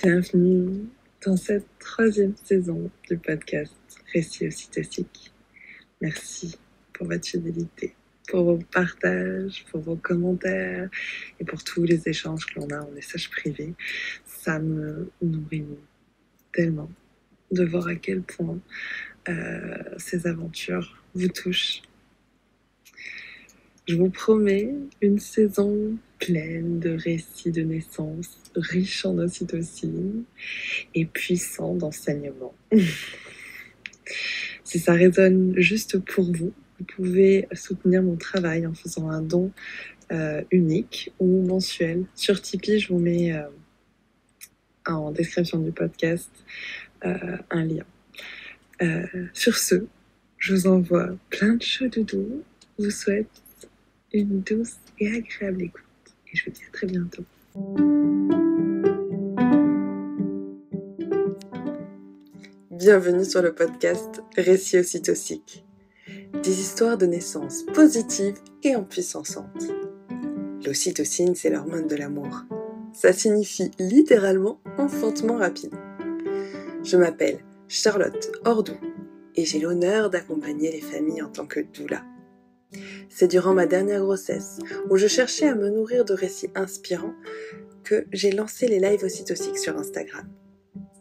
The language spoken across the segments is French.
Bienvenue dans cette troisième saison du podcast Récits ocytociques. Merci pour votre fidélité, pour vos partages, pour vos commentaires et pour tous les échanges que l'on a en message privé. Ça me nourrit tellement de voir à quel point ces aventures vous touchent. Je vous promets une saison pleine de récits de naissance, riche en ocytocine et puissant d'enseignement. Si ça résonne juste pour vous, vous pouvez soutenir mon travail en faisant un don unique ou mensuel. Sur Tipeee, je vous mets en description du podcast un lien. Sur ce, je vous envoie plein de chaud doudou. Je vous souhaite une douce et agréable écoute. Et je vous dis à très bientôt. Bienvenue sur le podcast Récits ocytociques. Des histoires de naissance positives et empuissantes. L'ocytocine, c'est l'hormone de l'amour. Ça signifie littéralement enfantement rapide. Je m'appelle Charlotte Ordou et j'ai l'honneur d'accompagner les familles en tant que doula. C'est durant ma dernière grossesse, où je cherchais à me nourrir de récits inspirants, que j'ai lancé les lives ocytociques sur Instagram.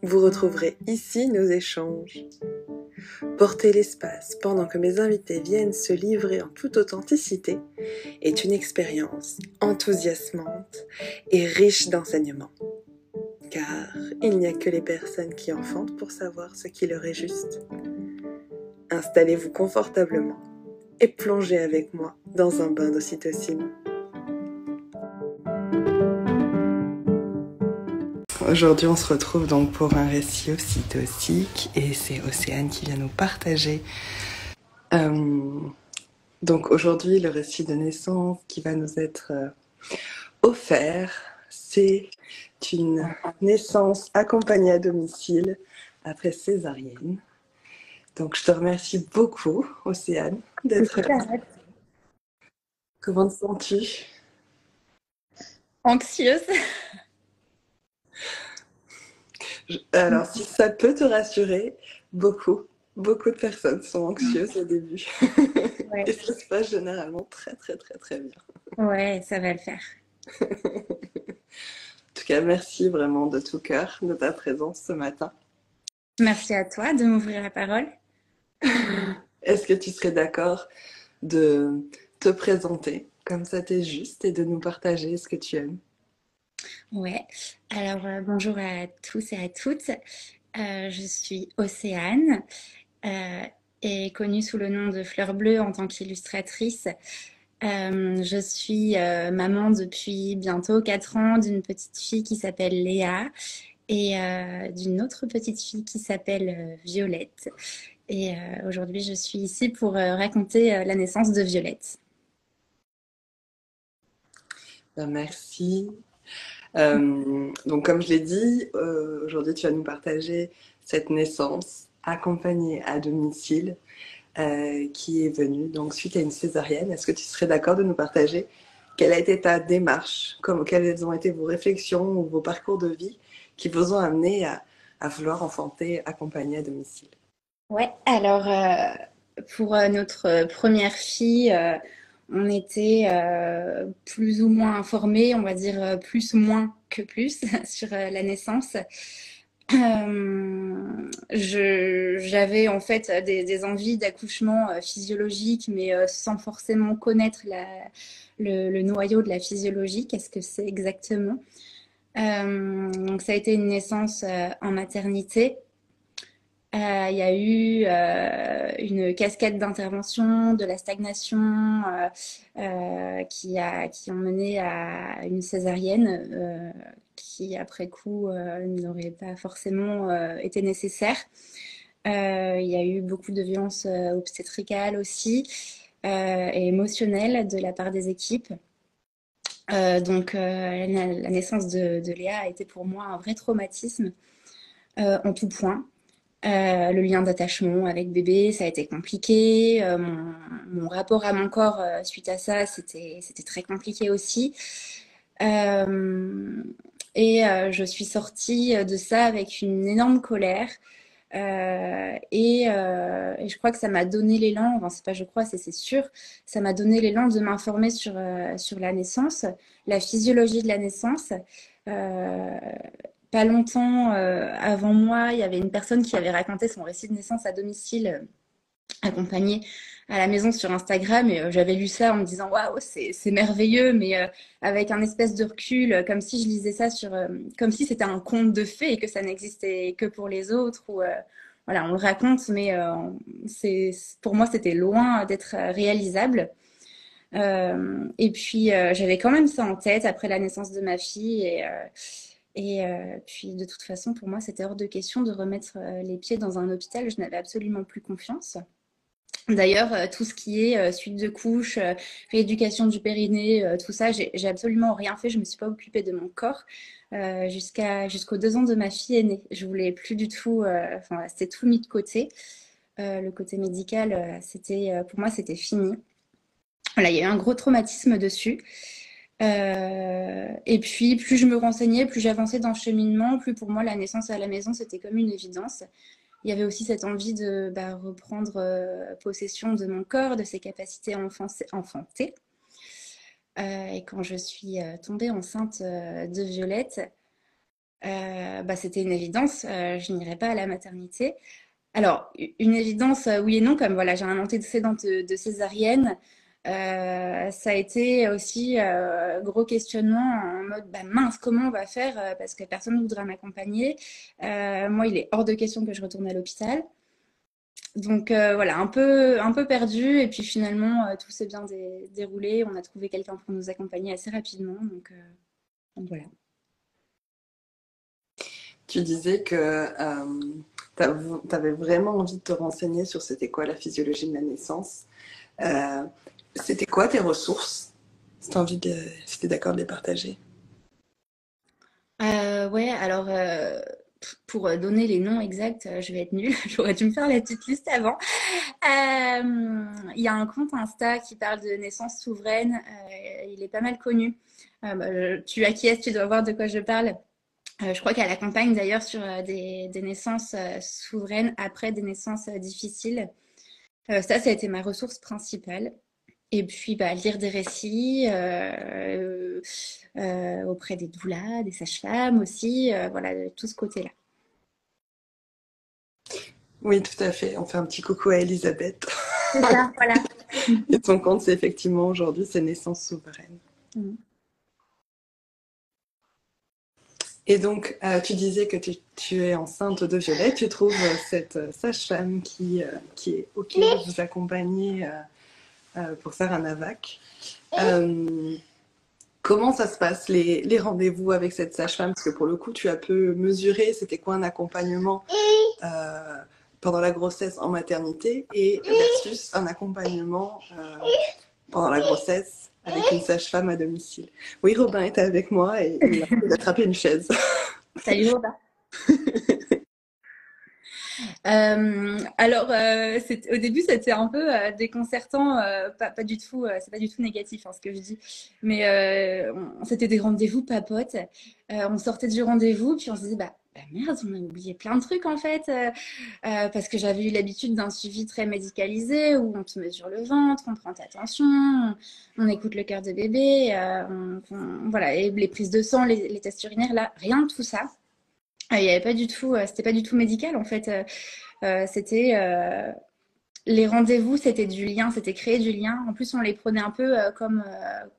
Vous retrouverez ici nos échanges. Porter l'espace pendant que mes invités viennent se livrer en toute authenticité est une expérience enthousiasmante et riche d'enseignements. Car il n'y a que les personnes qui enfantent pour savoir ce qui leur est juste. Installez-vous confortablement et plongez avec moi dans un bain d'ocytocine. Aujourd'hui, on se retrouve donc pour un récit ocytocique et c'est Océane qui vient nous partager. Donc aujourd'hui, le récit de naissance qui va nous être offert, c'est une naissance accompagnée à domicile après césarienne. Donc je te remercie beaucoup, Océane, d'être là. Comment te sens-tu? Anxieuse. Alors, si ça peut te rassurer, beaucoup de personnes sont anxieuses au début. Ouais. Et ça se passe généralement très bien. Ouais, ça va le faire. En tout cas, merci vraiment de tout cœur de ta présence ce matin. Merci à toi de m'ouvrir la parole. Est-ce que tu serais d'accord de te présenter comme ça t'es juste et de nous partager ce que tu aimes? Ouais. Alors, bonjour à tous et à toutes. Je suis Océane et connue sous le nom de Fleur Bleue en tant qu'illustratrice. Je suis maman depuis bientôt 4 ans d'une petite fille qui s'appelle Léa et d'une autre petite fille qui s'appelle Violette. Et aujourd'hui, je suis ici pour raconter la naissance de Violette. Merci. Donc, comme je l'ai dit, aujourd'hui, tu vas nous partager cette naissance accompagnée à domicile qui est venue donc suite à une césarienne. Est-ce que tu serais d'accord de nous partager quelle a été ta démarche, quelles ont été vos réflexions ou vos parcours de vie qui vous ont amené à vouloir enfanter accompagné à domicile? Ouais, alors pour notre première fille, on était plus ou moins informés, on va dire plus moins que plus sur la naissance. J'avais en fait des envies d'accouchement physiologique, mais sans forcément connaître le noyau de la physiologie, qu'est-ce que c'est exactement. Donc ça a été une naissance en maternité. Il y a eu une cascade d'interventions, de la stagnation qui ont mené à une césarienne qui, après coup, n'aurait pas forcément été nécessaire. Il y a eu beaucoup de violences obstétricales aussi et émotionnelles de la part des équipes. Donc, la naissance de Léa a été pour moi un vrai traumatisme en tout point. Le lien d'attachement avec bébé, ça a été compliqué. Mon rapport à mon corps suite à ça, c'était très compliqué aussi. Et je suis sortie de ça avec une énorme colère. Et je crois que ça m'a donné l'élan, enfin c'est pas je crois, c'est sûr, ça m'a donné l'élan de m'informer sur la naissance, la physiologie de la naissance. Euh, Pas longtemps avant moi, il y avait une personne qui avait raconté son récit de naissance à domicile accompagnée à la maison sur Instagram et j'avais lu ça en me disant waouh c'est merveilleux mais avec un espèce de recul comme si je lisais ça comme si c'était un conte de fées et que ça n'existait que pour les autres ou voilà on le raconte mais c'est pour moi c'était loin d'être réalisable. Et puis j'avais quand même ça en tête après la naissance de ma fille et puis de toute façon pour moi c'était hors de question de remettre les pieds dans un hôpital, je n'avais absolument plus confiance. D'ailleurs, tout ce qui est suite de couche, rééducation du périnée, tout ça, j'ai absolument rien fait. Je me suis pas occupée de mon corps jusqu'aux 2 ans de ma fille aînée. Je voulais plus du tout, enfin, voilà, c'était tout mis de côté. Le côté médical, pour moi, c'était fini. Voilà, il y a eu un gros traumatisme dessus. Et puis, plus je me renseignais, plus j'avançais dans le cheminement, plus pour moi, la naissance à la maison, c'était comme une évidence. Il y avait aussi cette envie de reprendre possession de mon corps, de ses capacités à enfanter. Et quand je suis tombée enceinte de Violette, c'était une évidence, je n'irai pas à la maternité. Alors, une évidence, oui et non, comme voilà, j'ai un antécédent de césarienne. Ça a été aussi gros questionnement en mode bah, mince, comment on va faire parce que personne ne voudra m'accompagner. Moi, il est hors de question que je retourne à l'hôpital. Donc voilà, un peu perdu. Et puis finalement, tout s'est bien déroulé. On a trouvé quelqu'un pour nous accompagner assez rapidement. Donc voilà. Tu disais que tu avais vraiment envie de te renseigner sur c'était quoi la physiologie de la naissance. Euh, C'était quoi tes ressources? Si t'es d'accord de les partager. Ouais, alors pour donner les noms exacts, je vais être nulle. J'aurais dû me faire la petite liste avant. Il y a un compte Insta qui parle de naissance souveraine. Il est pas mal connu. Tu acquiesces, tu dois voir de quoi je parle. Je crois qu'elle accompagne d'ailleurs sur des naissances souveraines après des naissances difficiles. Ça a été ma ressource principale. Et puis, lire des récits auprès des doulas, des sages-femmes aussi, voilà, de tout ce côté-là. Oui, tout à fait. On fait un petit coucou à Elisabeth. C'est ça, voilà. Et ton compte, c'est effectivement aujourd'hui, c'est Naissance Souveraine. Mm. Et donc, tu disais que tu es enceinte de Violette. Tu trouves cette sage-femme qui est OK de vous accompagner pour faire un AVAC. Comment ça se passe, les rendez-vous avec cette sage-femme? Parce que pour le coup, tu as peu mesuré c'était quoi un accompagnement euh, pendant la grossesse en maternité et versus un accompagnement pendant la grossesse avec une sage-femme à domicile. Oui, Robin était avec moi et il m'a attrapé une chaise. Salut Robin. Alors, au début, c'était un peu déconcertant, pas du tout, c'est pas du tout négatif hein, ce que je dis, mais c'était des rendez-vous papotes. On sortait du rendez-vous, puis on se disait, merde, on a oublié plein de trucs en fait, parce que j'avais eu l'habitude d'un suivi très médicalisé où on te mesure le ventre, on prend ta tension, on écoute le cœur de bébé, voilà, et les prises de sang, les tests urinaires, là, rien de tout ça. Il y avait pas du tout, c'était pas du tout médical en fait. C'était les rendez-vous, c'était du lien, c'était créer du lien. En plus, on les prenait un peu comme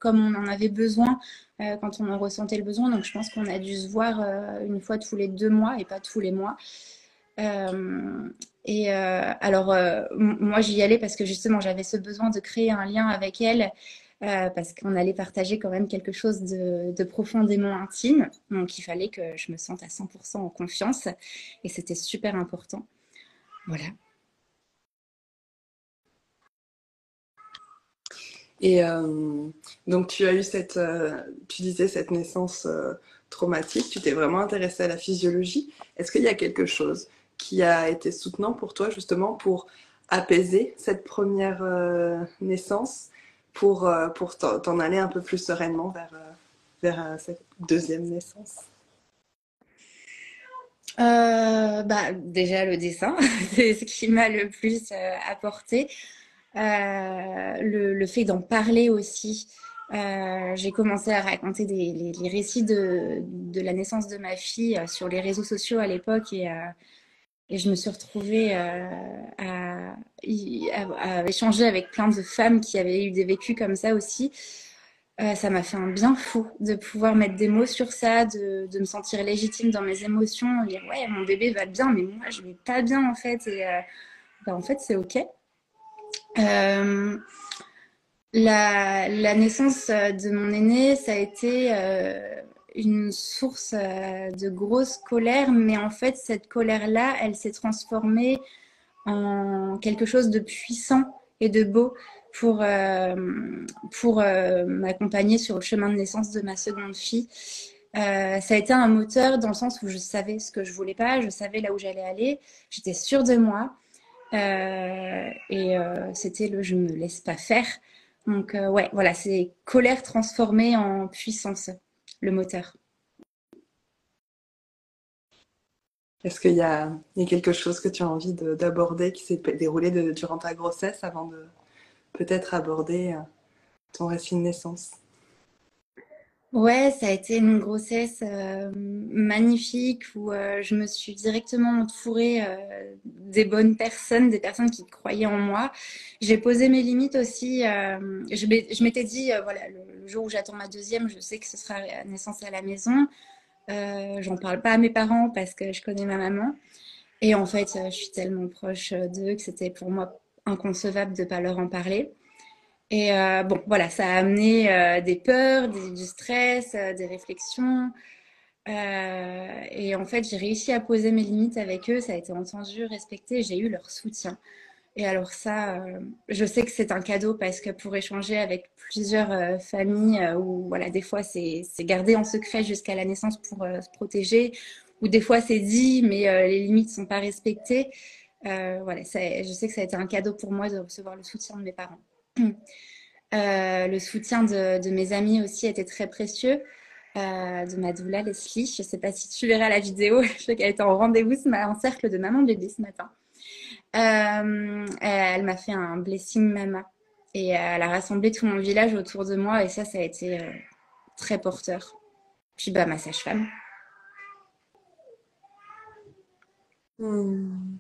on en avait besoin quand on en ressentait le besoin. Donc, je pense qu'on a dû se voir une fois tous les 2 mois et pas tous les mois. Alors, moi, j'y allais parce que justement, j'avais ce besoin de créer un lien avec elle. Parce qu'on allait partager quand même quelque chose de profondément intime. Donc, il fallait que je me sente à 100% en confiance. Et c'était super important. Voilà. Et donc tu as eu tu disais cette naissance traumatique, tu t'es vraiment intéressée à la physiologie. Est-ce qu'il y a quelque chose qui a été soutenant pour toi justement pour apaiser cette première naissance, pour t'en aller un peu plus sereinement vers cette deuxième naissance? Bah, déjà le dessin, c'est ce qui m'a le plus apporté. Le fait d'en parler aussi. J'ai commencé à raconter les récits de la naissance de ma fille sur les réseaux sociaux à l'époque et je me suis retrouvée à échanger avec plein de femmes qui avaient eu des vécus comme ça aussi. Ça m'a fait un bien fou de pouvoir mettre des mots sur ça, de me sentir légitime dans mes émotions, dire ouais, mon bébé va bien, mais moi je vais pas bien en fait. Et bah, en fait, c'est ok. Euh, la naissance de mon aîné, ça a été une source de grosse colère, mais en fait, cette colère-là, elle s'est transformée en quelque chose de puissant et de beau pour, euh, pour m'accompagner sur le chemin de naissance de ma seconde fille. Ça a été un moteur dans le sens où je savais ce que je voulais pas, je savais là où j'allais aller, j'étais sûre de moi. C'était le je me laisse pas faire. Donc, ouais, voilà, c'est colère transformée en puissance, le moteur. Est-ce il y a quelque chose que tu as envie d'aborder qui s'est déroulé durant ta grossesse avant de peut-être aborder ton récit de naissance? Ouais, ça a été une grossesse magnifique où je me suis directement entourée des bonnes personnes, des personnes qui croyaient en moi. J'ai posé mes limites aussi. Je m'étais dit, voilà, le jour où j'attends ma deuxième, je sais que ce sera la naissance à la maison. J'en parle pas à mes parents parce que je connais ma maman. Et en fait, je suis tellement proche d'eux que c'était pour moi inconcevable de pas leur en parler. Et bon, voilà, ça a amené des peurs, du stress, des réflexions. Et en fait, j'ai réussi à poser mes limites avec eux. Ça a été entendu, respecté. J'ai eu leur soutien. Et alors ça, je sais que c'est un cadeau parce que pour échanger avec plusieurs familles où voilà, des fois c'est gardé en secret jusqu'à la naissance pour se protéger, ou des fois c'est dit mais les limites sont pas respectées. Voilà, je sais que ça a été un cadeau pour moi de recevoir le soutien de mes parents. Le soutien de mes amis aussi était très précieux. De ma doula Leslie, je sais pas si tu verras la vidéo, je sais qu'elle était en rendez-vous en cercle de maman bébé ce matin. Elle m'a fait un blessing mama et elle a rassemblé tout mon village autour de moi et ça a été très porteur. Puis bah ma sage-femme. Hmm.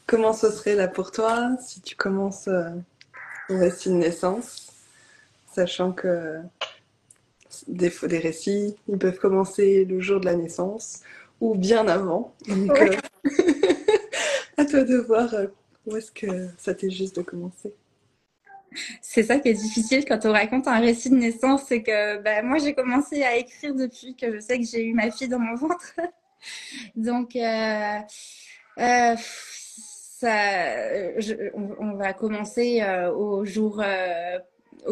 Comment ce serait là pour toi si tu commences ton récit de naissance, sachant que des récits, ils peuvent commencer le jour de la naissance ou bien avant. Donc, Ouais. à toi de voir où est-ce que ça t'est juste de commencer. C'est ça qui est difficile quand on raconte un récit de naissance, c'est que bah, moi j'ai commencé à écrire depuis que je sais que j'ai eu ma fille dans mon ventre. Donc on va commencer aux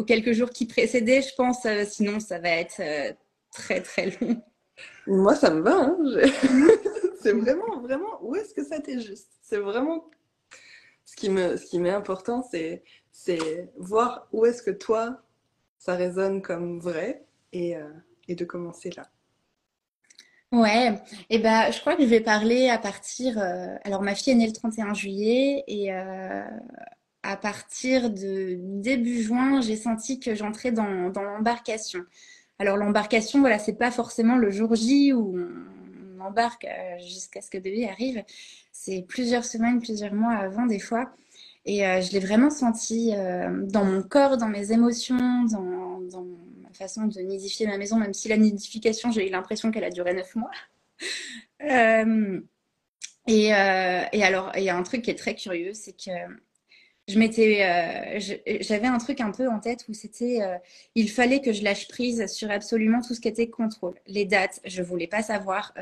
quelques jours qui précédaient, je pense. Sinon ça va être très très long. Moi, ça me va. Hein, Mhm. c'est vraiment, vraiment, où est-ce que ça t'est juste? C'est vraiment ce qui m'est important, c'est voir où est-ce que toi, ça résonne comme vrai et de commencer là. Ouais, et ben je crois que je vais parler à partir. Alors ma fille est née le 31 juillet et à partir de début juin, j'ai senti que j'entrais dans l'embarcation. Alors l'embarcation, voilà, c'est pas forcément le jour J où on embarque jusqu'à ce que bébé arrive. C'est plusieurs semaines, plusieurs mois avant des fois. Et je l'ai vraiment senti dans mon corps, dans mes émotions, dans ma façon de nidifier ma maison, même si la nidification, j'ai eu l'impression qu'elle a duré 9 mois. Euh, et alors, il y a un truc qui est très curieux, c'est que j'avais un truc un peu en tête où c'était, il fallait que je lâche prise sur absolument tout ce qui était contrôle. Les dates, je voulais pas savoir,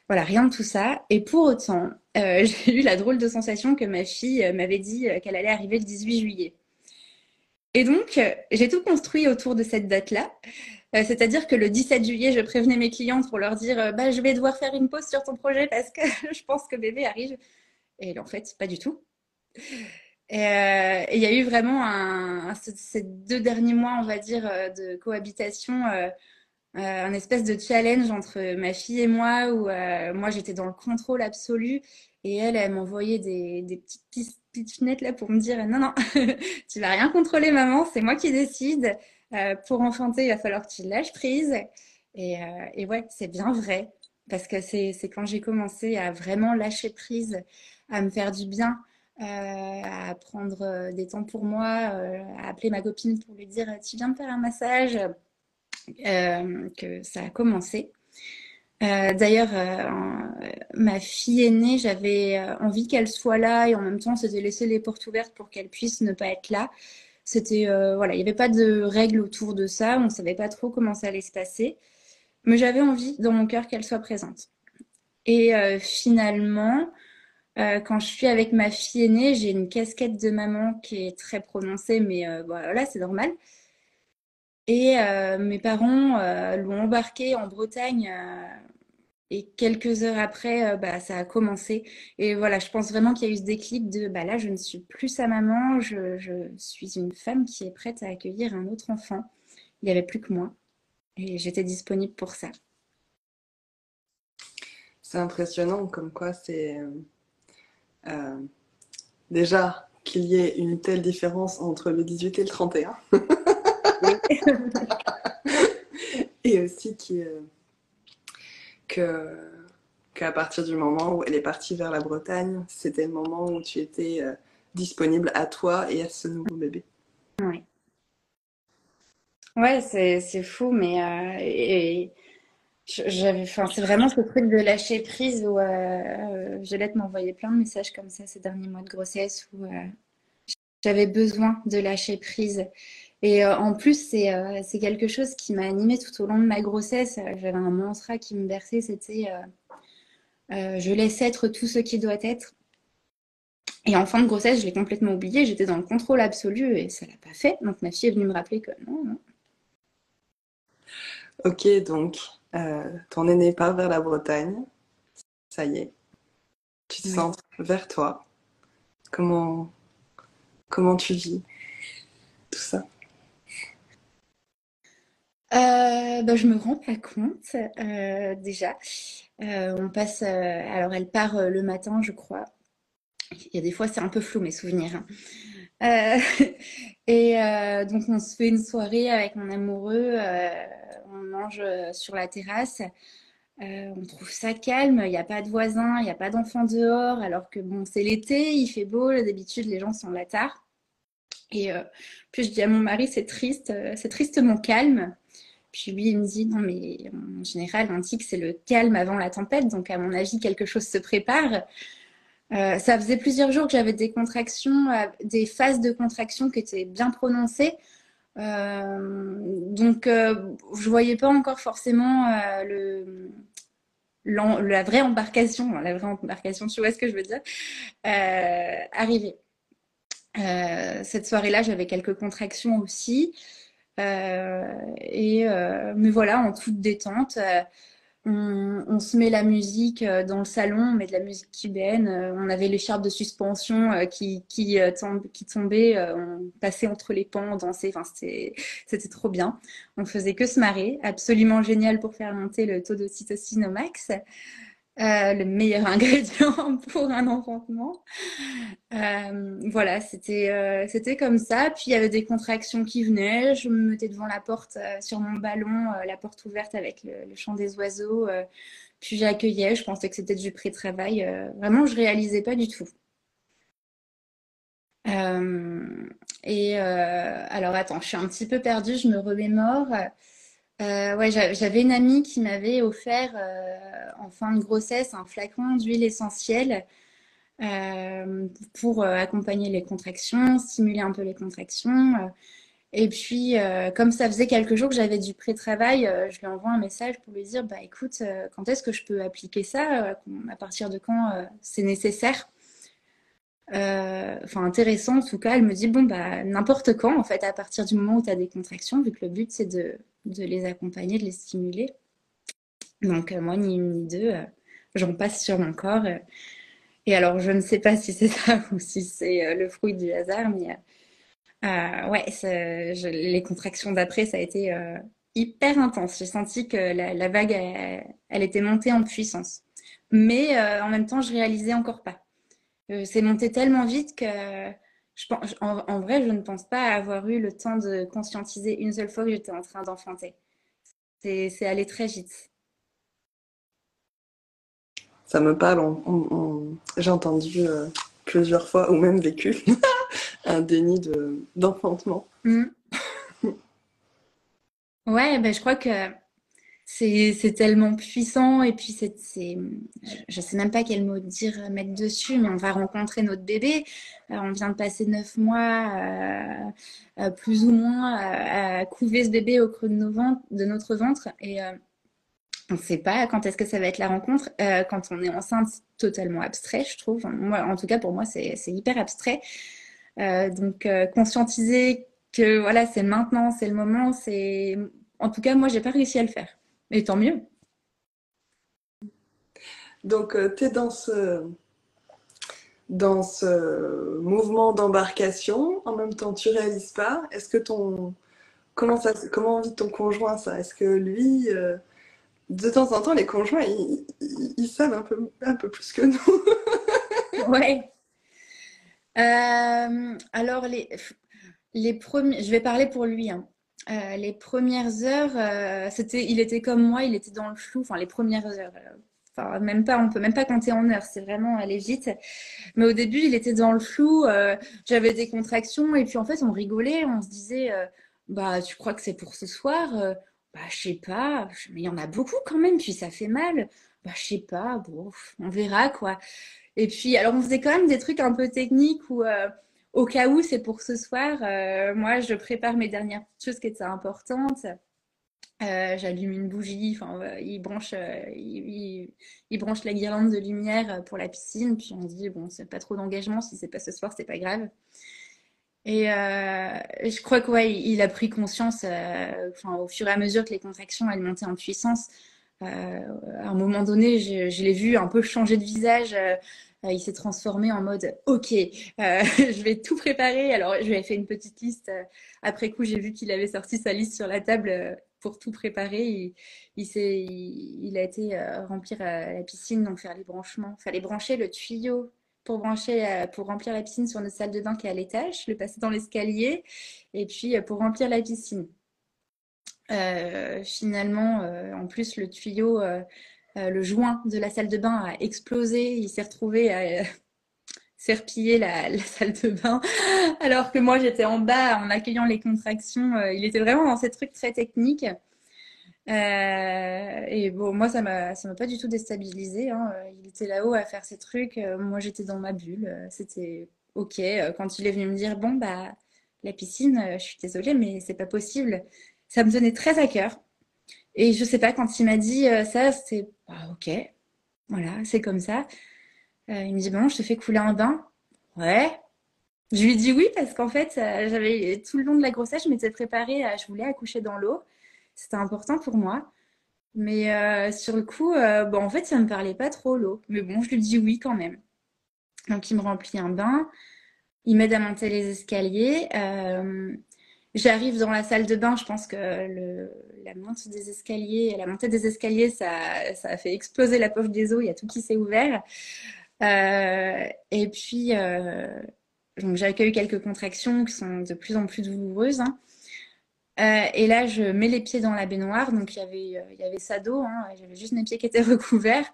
voilà, rien de tout ça. Et pour autant, j'ai eu la drôle de sensation que ma fille m'avait dit qu'elle allait arriver le 18 juillet. Et donc, j'ai tout construit autour de cette date-là. C'est-à-dire que le 17 juillet, je prévenais mes clientes pour leur dire, bah, je vais devoir faire une pause sur ton projet parce que je pense que bébé arrive. Et en fait, pas du tout. Et il y a eu vraiment ces 2 derniers mois, on va dire, de cohabitation. un espèce de challenge entre ma fille et moi où moi j'étais dans le contrôle absolu et elle m'envoyait des petites pitchnettes là pour me dire non, non, tu vas rien contrôler maman, c'est moi qui décide. Pour enfanter, il va falloir que tu lâches prise. Et ouais, c'est bien vrai parce que c'est quand j'ai commencé à vraiment lâcher prise, à me faire du bien. À prendre des temps pour moi, à appeler ma copine pour lui dire tu viens me faire un massage, que ça a commencé. D'ailleurs, ma fille aînée, j'avais envie qu'elle soit là et en même temps, c'était laisser les portes ouvertes pour qu'elle puisse ne pas être là. C'était voilà, il n'y avait pas de règles autour de ça, on ne savait pas trop comment ça allait se passer, mais j'avais envie dans mon cœur qu'elle soit présente. Et finalement, quand je suis avec ma fille aînée, j'ai une casquette de maman qui est très prononcée, mais voilà, c'est normal. Et mes parents l'ont embarqué en Bretagne et quelques heures après, bah, ça a commencé. Et voilà, je pense vraiment qu'il y a eu ce déclic de bah, là, je ne suis plus sa maman, je suis une femme qui est prête à accueillir un autre enfant. Il n'y avait plus que moi et j'étais disponible pour ça. C'est impressionnant comme quoi c'est euh, déjà qu'il y ait une telle différence entre le 18 et le 31 Oui. et aussi que qu'à partir du moment où elle est partie vers la Bretagne, c'était le moment où tu étais disponible à toi et à ce nouveau bébé. Ouais, ouais, c'est fou, mais j'avais, enfin, c'est vraiment ce truc de lâcher prise où Violette m'envoyait plein de messages comme ça ces derniers mois de grossesse où j'avais besoin de lâcher prise. Et en plus, c'est quelque chose qui m'a animée tout au long de ma grossesse. J'avais un mantra qui me berçait, c'était je laisse être tout ce qui doit être. Et en fin de grossesse, je l'ai complètement oublié. J'étais dans le contrôle absolu et ça l'a pas fait. Donc ma fille est venue me rappeler que non, non. Ok, donc ton aîné part vers la Bretagne, ça y est, tu te Oui. centres vers toi. Comment, comment tu vis tout ça? Bah, je me rends pas compte déjà. On passe. Alors elle part le matin, je crois. Il y a des fois c'est un peu flou mes souvenirs, hein. Et donc on se fait une soirée avec mon amoureux. On mange sur la terrasse. On trouve ça calme. Il n'y a pas de voisins, il n'y a pas d'enfants dehors. Alors que bon, c'est l'été, il fait beau. D'habitude les gens sont là tard. Et puis je dis à mon mari c'est tristement calme. Puis lui, il me dit, non, mais en général, on dit que c'est le calme avant la tempête, donc à mon avis, quelque chose se prépare. Ça faisait plusieurs jours que j'avais des contractions, des phases de contraction qui étaient bien prononcées. Donc, je voyais pas encore forcément la vraie embarcation, tu vois ce que je veux dire, arriver. Cette soirée-là, j'avais quelques contractions aussi. Mais voilà, en toute détente, on se met la musique dans le salon, on met de la musique cubaine. On avait l'écharpe de suspension qui tombait, on passait entre les pans, on dansait. Enfin, c'était trop bien. On faisait que se marrer, absolument génial pour faire monter le taux d'ocytocine au max. Le meilleur ingrédient pour un enfantement. Voilà, c'était comme ça. Puis il y avait des contractions qui venaient. Je me mettais devant la porte sur mon ballon, la porte ouverte avec le chant des oiseaux. Puis j'accueillais. Je pensais que c'était du pré-travail. Vraiment, je réalisais pas du tout. Euh, alors attends, je suis un petit peu perdue. Je me remémore. Ouais, j'avais une amie qui m'avait offert en fin de grossesse un flacon d'huile essentielle pour accompagner les contractions, stimuler un peu les contractions. Et puis, comme ça faisait quelques jours que j'avais du pré-travail, je lui envoie un message pour lui dire, bah écoute, quand est-ce que je peux appliquer ça? À partir de quand c'est nécessaire? Enfin, intéressant en tout cas. Elle me dit, bon, bah n'importe quand, en fait, à partir du moment où tu as des contractions, vu que le but c'est de les accompagner, de les stimuler. Donc, moi, ni une ni deux, j'en passe sur mon corps. Et alors, je ne sais pas si c'est ça ou si c'est le fruit du hasard, mais ouais, les contractions d'après, ça a été hyper intense. J'ai senti que la vague, elle était montée en puissance. Mais en même temps, je réalisais encore pas. C'est monté tellement vite que en vrai, je ne pense pas avoir eu le temps de conscientiser une seule fois que j'étais en train d'enfanter. C'est allé très vite. Ça me parle, j'ai entendu plusieurs fois, ou même vécu, un déni d'enfantement. Mm. Ouais, ben, je crois que c'est tellement puissant et puis je sais même pas quel mot dire mettre dessus, mais on va rencontrer notre bébé. On vient de passer 9 mois, plus ou moins, à couver ce bébé au creux de notre ventre et on ne sait pas quand est-ce que ça va être la rencontre. Quand on est enceinte, c'est totalement abstrait, je trouve. Moi, en tout cas, pour moi, c'est hyper abstrait. Donc, conscientiser que voilà, c'est maintenant, c'est le moment, c'est. En tout cas, moi, j'ai pas réussi à le faire. Et tant mieux. Donc, tu es dans ce mouvement d'embarcation, en même temps tu réalises pas. Est-ce que comment vit ton conjoint ça? Est-ce que lui, de temps en temps, les conjoints, ils savent un peu plus que nous. Ouais. Alors, les premiers, je vais parler pour lui, hein. Les premières heures, il était comme moi, il était dans le flou. Enfin, les premières heures, enfin, même pas, on peut même pas compter en heures. C'est vraiment aller vite. Mais au début, il était dans le flou. J'avais des contractions et puis en fait, on rigolait. On se disait, bah, tu crois que c'est pour ce soir? Bah, je sais pas. Mais il y en a beaucoup quand même. Puis ça fait mal. Bah, je sais pas. Bon, on verra quoi. Et puis, alors, on faisait quand même des trucs un peu techniques où, au cas où c'est pour ce soir, moi, je prépare mes dernières petites choses qui étaient importantes. J'allume une bougie, enfin, il branche la guirlande de lumière pour la piscine, puis on se dit, bon, c'est pas trop d'engagement, si c'est pas ce soir, c'est pas grave. Et je crois que ouais, il a pris conscience, enfin, au fur et à mesure que les contractions elles montaient en puissance. À un moment donné, je l'ai vu un peu changer de visage. Il s'est transformé en mode OK, je vais tout préparer. Alors, je lui ai fait une petite liste. Après coup, j'ai vu qu'il avait sorti sa liste sur la table pour tout préparer. Il a été remplir la piscine, donc faire les branchements. Fallait brancher le tuyau pour remplir la piscine sur notre salle de bain qui est à l'étage, le passer dans l'escalier, et puis pour remplir la piscine. Finalement, en plus, le tuyau, le joint de la salle de bain a explosé. Il s'est retrouvé à serpiller la salle de bain, alors que moi j'étais en bas en accueillant les contractions. Il était vraiment dans ces trucs très techniques. Et bon, moi ça m'a pas du tout déstabilisé, hein. Il était là-haut à faire ses trucs. Moi j'étais dans ma bulle. C'était ok. Quand il est venu me dire bon bah la piscine, je suis désolée mais c'est pas possible. Ça me tenait très à cœur. Et je sais pas, quand il m'a dit ça, c'était ah, ok, voilà, c'est comme ça. Il me dit bon, je te fais couler un bain. Ouais. Je lui dis oui parce qu'en fait, j'avais tout le long de la grossesse, je m'étais préparée, je voulais accoucher dans l'eau. C'était important pour moi. Mais sur le coup, bon, en fait, ça me parlait pas trop l'eau. Mais bon, je lui dis oui quand même. Donc, il me remplit un bain, il m'aide à monter les escaliers. J'arrive dans la salle de bain, je pense que la montée des escaliers, ça a fait exploser la poche des os, il y a tout qui s'est ouvert. Et puis, donc j'accueille quelques contractions qui sont de plus en plus douloureuses, hein. Et là, je mets les pieds dans la baignoire, donc il y avait ça d'eau, hein, j'avais juste mes pieds qui étaient recouverts.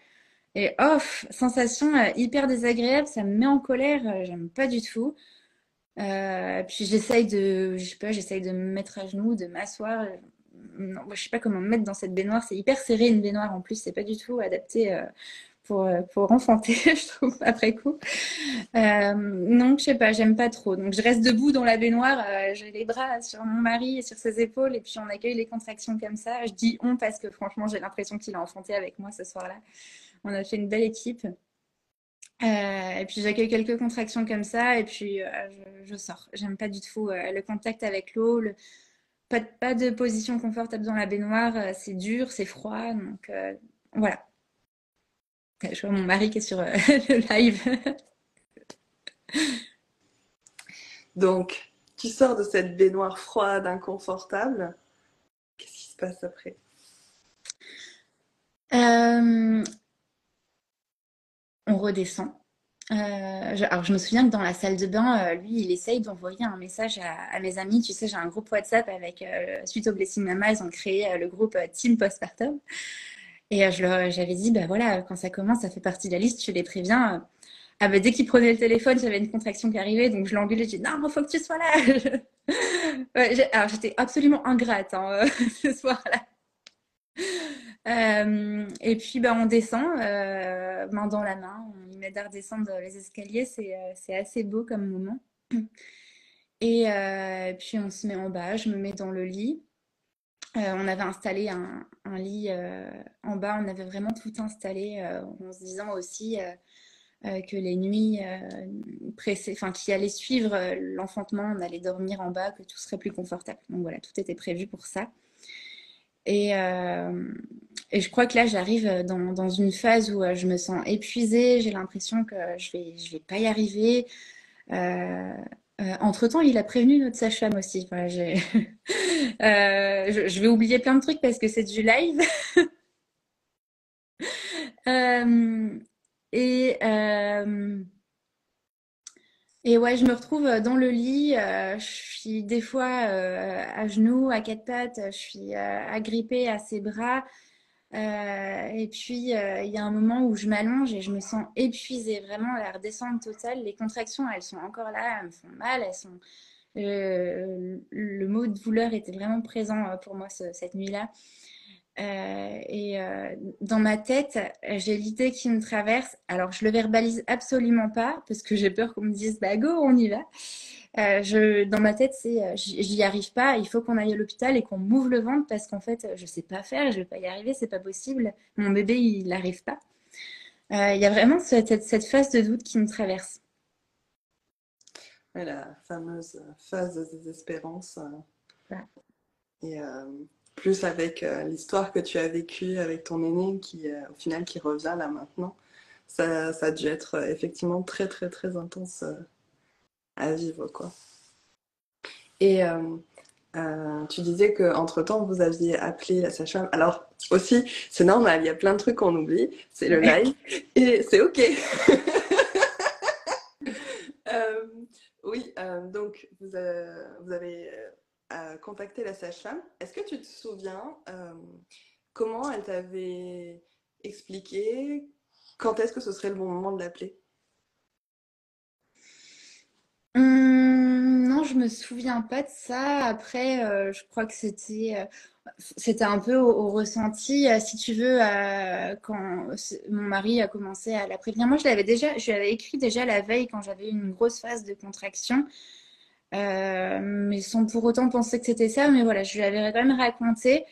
Et off, sensation hyper désagréable, ça me met en colère, j'aime pas du tout. Puis je sais pas, j'essaye de me mettre à genoux, de m'asseoir. Non, je sais pas comment me mettre dans cette baignoire. C'est hyper serré une baignoire en plus, c'est pas du tout adapté pour enfanter, je trouve, après coup. Donc, je sais pas, j'aime pas trop. Donc, je reste debout dans la baignoire, j'ai les bras sur mon mari et sur ses épaules, et puis on accueille les contractions comme ça. Je dis on parce que franchement, j'ai l'impression qu'il a enfanté avec moi ce soir-là. On a fait une belle équipe. Et puis j'accueille quelques contractions comme ça et puis je sors. J'aime pas du tout le contact avec l'eau, pas de position confortable dans la baignoire, c'est dur, c'est froid, donc voilà. Je vois mon mari qui est sur le live. Donc, tu sors de cette baignoire froide, inconfortable. Qu'est-ce qui se passe après? Euh, on redescend. Alors, je me souviens que dans la salle de bain, lui, il essaye d'envoyer un message à mes amis. Tu sais, j'ai un groupe WhatsApp avec, suite au Blessing Mama, ils ont créé le groupe Team Postpartum. Et j'avais dit, bah voilà, quand ça commence, ça fait partie de la liste, je les préviens. Ah bah, dès qu'il prenait le téléphone, j'avais une contraction qui arrivait, donc je l'engueulais, j'ai dit, non, il faut que tu sois là. Ouais, alors, j'étais absolument ingrate hein, ce soir-là. Et puis, bah, on descend, main dans la main, on y met à redescendre les escaliers, c'est assez beau comme moment. Et puis, on se met en bas, je me mets dans le lit. On avait installé un lit en bas, on avait vraiment tout installé en se disant aussi que les nuits enfin, qui allaient suivre l'enfantement, on allait dormir en bas, que tout serait plus confortable. Donc voilà, tout était prévu pour ça. Et, euh, et je crois que là, j'arrive dans une phase où je me sens épuisée, j'ai l'impression que je vais pas y arriver. Euh, Entre-temps, il a prévenu notre sage-femme aussi. Voilà, je vais oublier plein de trucs parce que c'est du live. Euh, et, euh, et ouais, je me retrouve dans le lit. Je suis des fois à genoux, à quatre pattes. Je suis agrippée à ses bras. Et puis, il y a un moment où je m'allonge et je me sens épuisée, vraiment la redescente totale. Les contractions, elles sont encore là, elles me font mal. Le mot de douleur était vraiment présent pour moi cette nuit-là. Dans ma tête, j'ai l'idée qui me traverse. Alors, je le verbalise absolument pas parce que j'ai peur qu'on me dise, bah go, on y va. Dans ma tête, c'est, j'y arrive pas. Il faut qu'on aille à l'hôpital et qu'on m'ouvre le ventre parce qu'en fait, je sais pas faire, je vais pas y arriver, c'est pas possible. Mon bébé, il n'arrive pas. Il y a vraiment cette phase de doute qui me traverse. Ouais, la fameuse phase de désespérance. Voilà. Et plus avec l'histoire que tu as vécue avec ton aîné qui, au final, qui revient là maintenant. Ça a dû être effectivement très, très, très intense à vivre, quoi. Et tu disais qu'entre-temps, vous aviez appelé la sage-femme. Alors, aussi, c'est normal, il y a plein de trucs qu'on oublie. C'est le Ouais. live et c'est OK. Euh, oui, donc vous avez contacté la sage-femme. Est-ce que tu te souviens comment elle t'avait expliqué quand est-ce que ce serait le bon moment de l'appeler? Non, je me souviens pas de ça. Après, je crois que c'était un peu au ressenti. Si tu veux, quand mon mari a commencé à la prévenir, moi je l'avais écrit déjà la veille quand j'avais eu une grosse phase de contraction, mais sans pour autant penser que c'était ça. Mais voilà, je lui avais quand même raconté.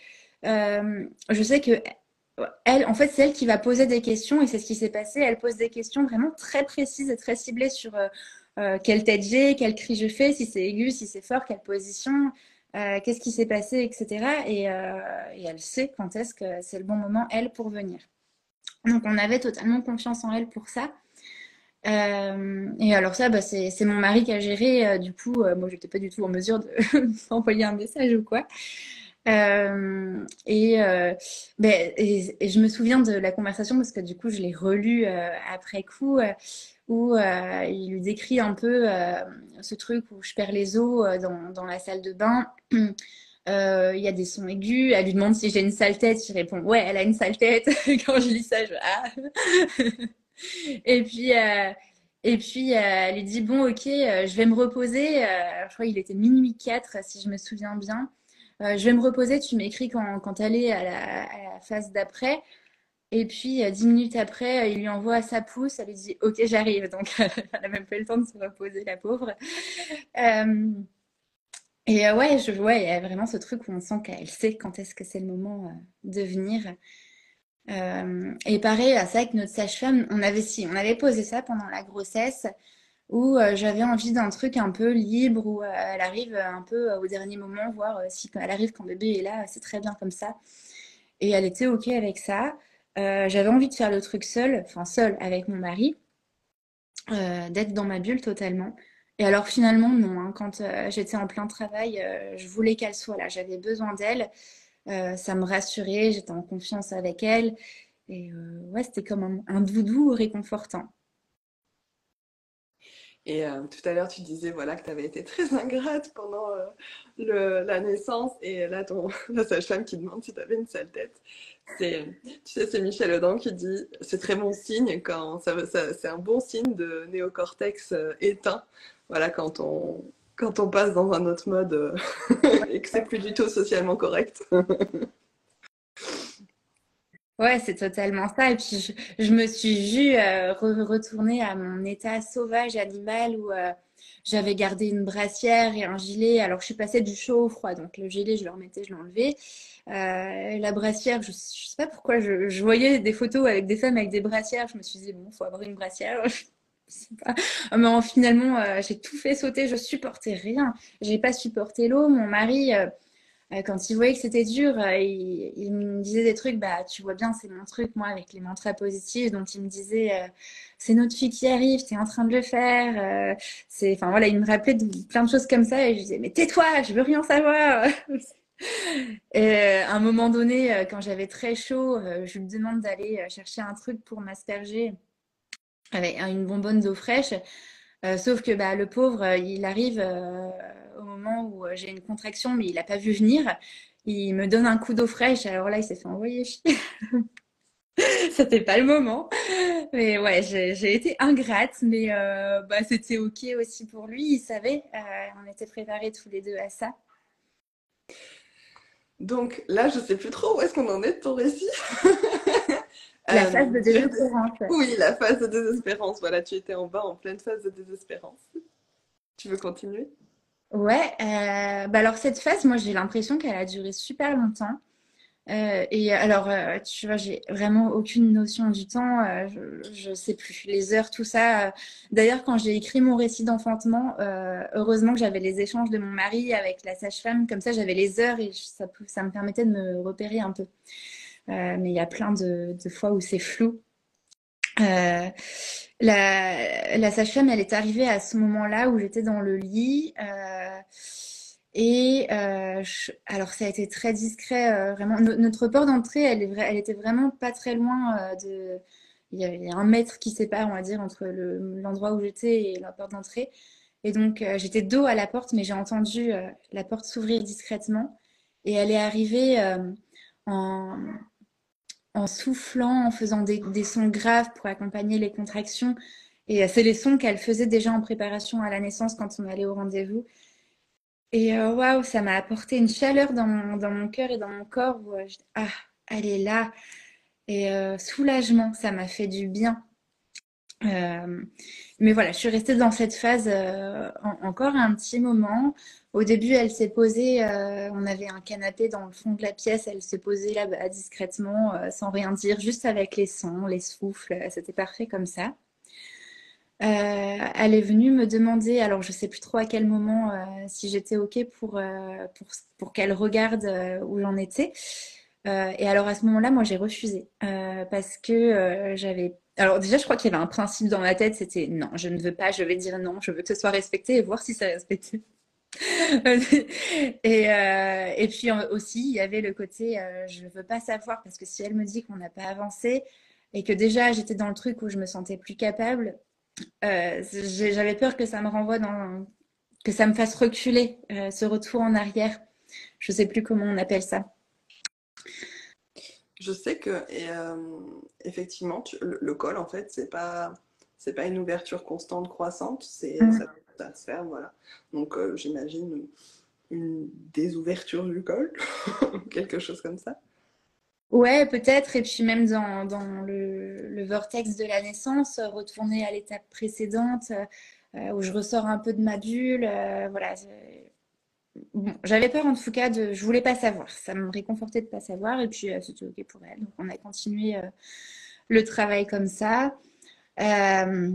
Je sais que elle, en fait, c'est elle qui va poser des questions et c'est ce qui s'est passé. Elle pose des questions vraiment très précises et très ciblées sur quelle tête j'ai, quel cri je fais, si c'est aigu, si c'est fort, quelle position, qu'est-ce qui s'est passé, etc. Et elle sait quand est-ce que c'est le bon moment, elle, pour venir. Donc, on avait totalement confiance en elle pour ça. Et alors ça, bah, c'est mon mari qui a géré. Du coup, moi, j'étais pas du tout en mesure de d'envoyer un message ou quoi. Et je me souviens de la conversation parce que du coup, je l'ai relue après coup, où il lui décrit un peu ce truc où je perds les os dans la salle de bain. Il y a des sons aigus. Elle lui demande si j'ai une sale tête. Je réponds, ouais, elle a une sale tête. Quand je lis ça, ah. Et puis, elle lui dit, bon, ok, je vais me reposer. Je crois qu'il était minuit 4 si je me souviens bien. Je vais me reposer, tu m'écris quand elle est à la phase d'après. Et puis, 10 minutes après, il lui envoie sa pousse, elle lui dit, ok, j'arrive. Donc, elle n'a même pas eu le temps de se reposer, la pauvre. Euh, ouais, il y a vraiment ce truc où on sent qu'elle sait quand est-ce que c'est le moment de venir. Et pareil, c'est vrai que notre sage-femme, on avait posé ça pendant la grossesse, où j'avais envie d'un truc un peu libre, où elle arrive un peu au dernier moment, voir si elle arrive quand bébé est là, c'est très bien comme ça. Et elle était OK avec ça. J'avais envie de faire le truc seule, enfin seule avec mon mari, d'être dans ma bulle totalement. Et alors finalement, non, hein, quand j'étais en plein travail, je voulais qu'elle soit là, j'avais besoin d'elle. Ça me rassurait, j'étais en confiance avec elle. Et ouais, c'était comme un doudou réconfortant. Et tout à l'heure, tu disais voilà, que tu avais été très ingrate pendant la naissance. Et là, la sage-femme qui demande si tu avais une sale tête. Tu sais, c'est Michel Audin qui dit c'est très bon signe quand c'est un bon signe de néocortex éteint. Voilà, quand on passe dans un autre mode et que c'est plus du tout socialement correct. Ouais, c'est totalement ça. Et puis, je me suis vue retourner à mon état sauvage animal où j'avais gardé une brassière et un gilet. Alors, je suis passée du chaud au froid. Donc, le gilet, je le remettais, je l'enlevais. La brassière, je sais pas pourquoi, je voyais des photos avec des femmes avec des brassières. Je me suis dit, bon, faut avoir une brassière. Je sais pas. Mais finalement, j'ai tout fait sauter. Je supportais rien. J'ai pas supporté l'eau. Mon mari. Quand il voyait que c'était dur, il me disait des trucs, bah tu vois bien, c'est mon truc, moi, avec les mantras positifs. Donc il me disait, c'est notre fille qui arrive, t'es en train de le faire. Enfin voilà, il me rappelait plein de choses comme ça et je disais, mais tais-toi, je veux rien savoir. Et à un moment donné, quand j'avais très chaud, je lui demande d'aller chercher un truc pour m'asperger avec une bonbonne d'eau fraîche. Sauf que bah, le pauvre, il arrive au moment où j'ai une contraction, mais il n'a pas vu venir. Il me donne un coup d'eau fraîche. Alors là, il s'est fait envoyer chier. C'était pas le moment. Mais ouais, j'ai été ingrate, mais bah, c'était OK aussi pour lui. Il savait. On était préparés tous les deux à ça. Donc là, je sais plus trop où est-ce qu'on en est de ton récit. La phase de Tu désespérance. Oui, la phase de désespérance. Voilà, tu étais en bas en pleine phase de désespérance. Tu veux continuer? Ouais, bah alors cette phase, moi j'ai l'impression qu'elle a duré super longtemps. Et alors, tu vois, j'ai vraiment aucune notion du temps. Je sais plus les heures, tout ça. D'ailleurs, quand j'ai écrit mon récit d'enfantement, heureusement que j'avais les échanges de mon mari avec la sage-femme. Comme ça, j'avais les heures et ça me permettait de me repérer un peu. Mais il y a plein de fois où c'est flou. Euh, la sage-femme, elle est arrivée à ce moment-là où j'étais dans le lit. Alors, ça a été très discret, vraiment. Notre porte d'entrée, elle était vraiment pas très loin de. Il y avait un mètre qui sépare, on va dire, entre l'endroit où j'étais et la porte d'entrée. Et donc, j'étais dos à la porte, mais j'ai entendu la porte s'ouvrir discrètement. Et elle est arrivée en, en soufflant, en faisant des sons graves pour accompagner les contractions. Et c'est les sons qu'elle faisait déjà en préparation à la naissance quand on allait au rendez-vous. Et waouh, ça m'a apporté une chaleur dans mon cœur et dans mon corps où ah, elle est là. Et soulagement, ça m'a fait du bien. Euh, mais voilà, je suis restée dans cette phase encore un petit moment. Au début, elle s'est posée, on avait un canapé dans le fond de la pièce, elle s'est posée là-bas discrètement, sans rien dire, juste avec les sons, les souffles, c'était parfait comme ça. Elle est venue me demander, alors je sais plus trop à quel moment, si j'étais OK pour qu'elle regarde où j'en étais. Et alors à ce moment-là, moi j'ai refusé parce que j'avais. Alors déjà, je crois qu'il y avait un principe dans ma tête, c'était non, je ne veux pas, je vais dire non, je veux que ce soit respecté et voir si c'est respecté. Et puis aussi, il y avait le côté, je veux pas savoir parce que si elle me dit qu'on n'a pas avancé et que déjà j'étais dans le truc où je me sentais plus capable, j'avais peur que ça me renvoie que ça me fasse reculer, ce retour en arrière. Je sais plus comment on appelle ça. Je sais que, effectivement, le col, en fait, c'est pas une ouverture constante croissante, ça se ferme, voilà. Donc, j'imagine une désouverture du col, quelque chose comme ça. Ouais, peut-être. Et puis même dans le vortex de la naissance, retourner à l'étape précédente où je ressors un peu de ma bulle. Voilà. Bon, j'avais peur en tout cas je voulais pas savoir. Ça me réconfortait de pas savoir. Et puis c'était OK pour elle. Donc on a continué le travail comme ça. Euh,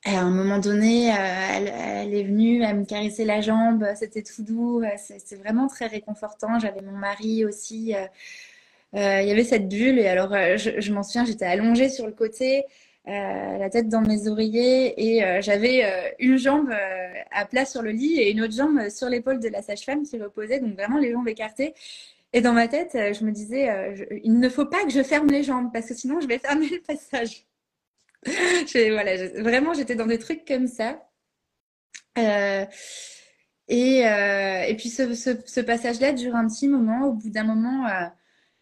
et à un moment donné, elle est venue, elle me caressait la jambe. C'était tout doux. C'est vraiment très réconfortant. J'avais mon mari aussi. Il y avait cette bulle et alors je m'en souviens, j'étais allongée sur le côté, la tête dans mes oreillers et j'avais une jambe à plat sur le lit et une autre jambe sur l'épaule de la sage-femme qui reposait, donc vraiment les jambes écartées. Et dans ma tête, je me disais, il ne faut pas que je ferme les jambes parce que sinon je vais fermer le passage. Voilà, vraiment, j'étais dans des trucs comme ça. Euh, et puis ce passage-là dure un petit moment. Au bout d'un moment,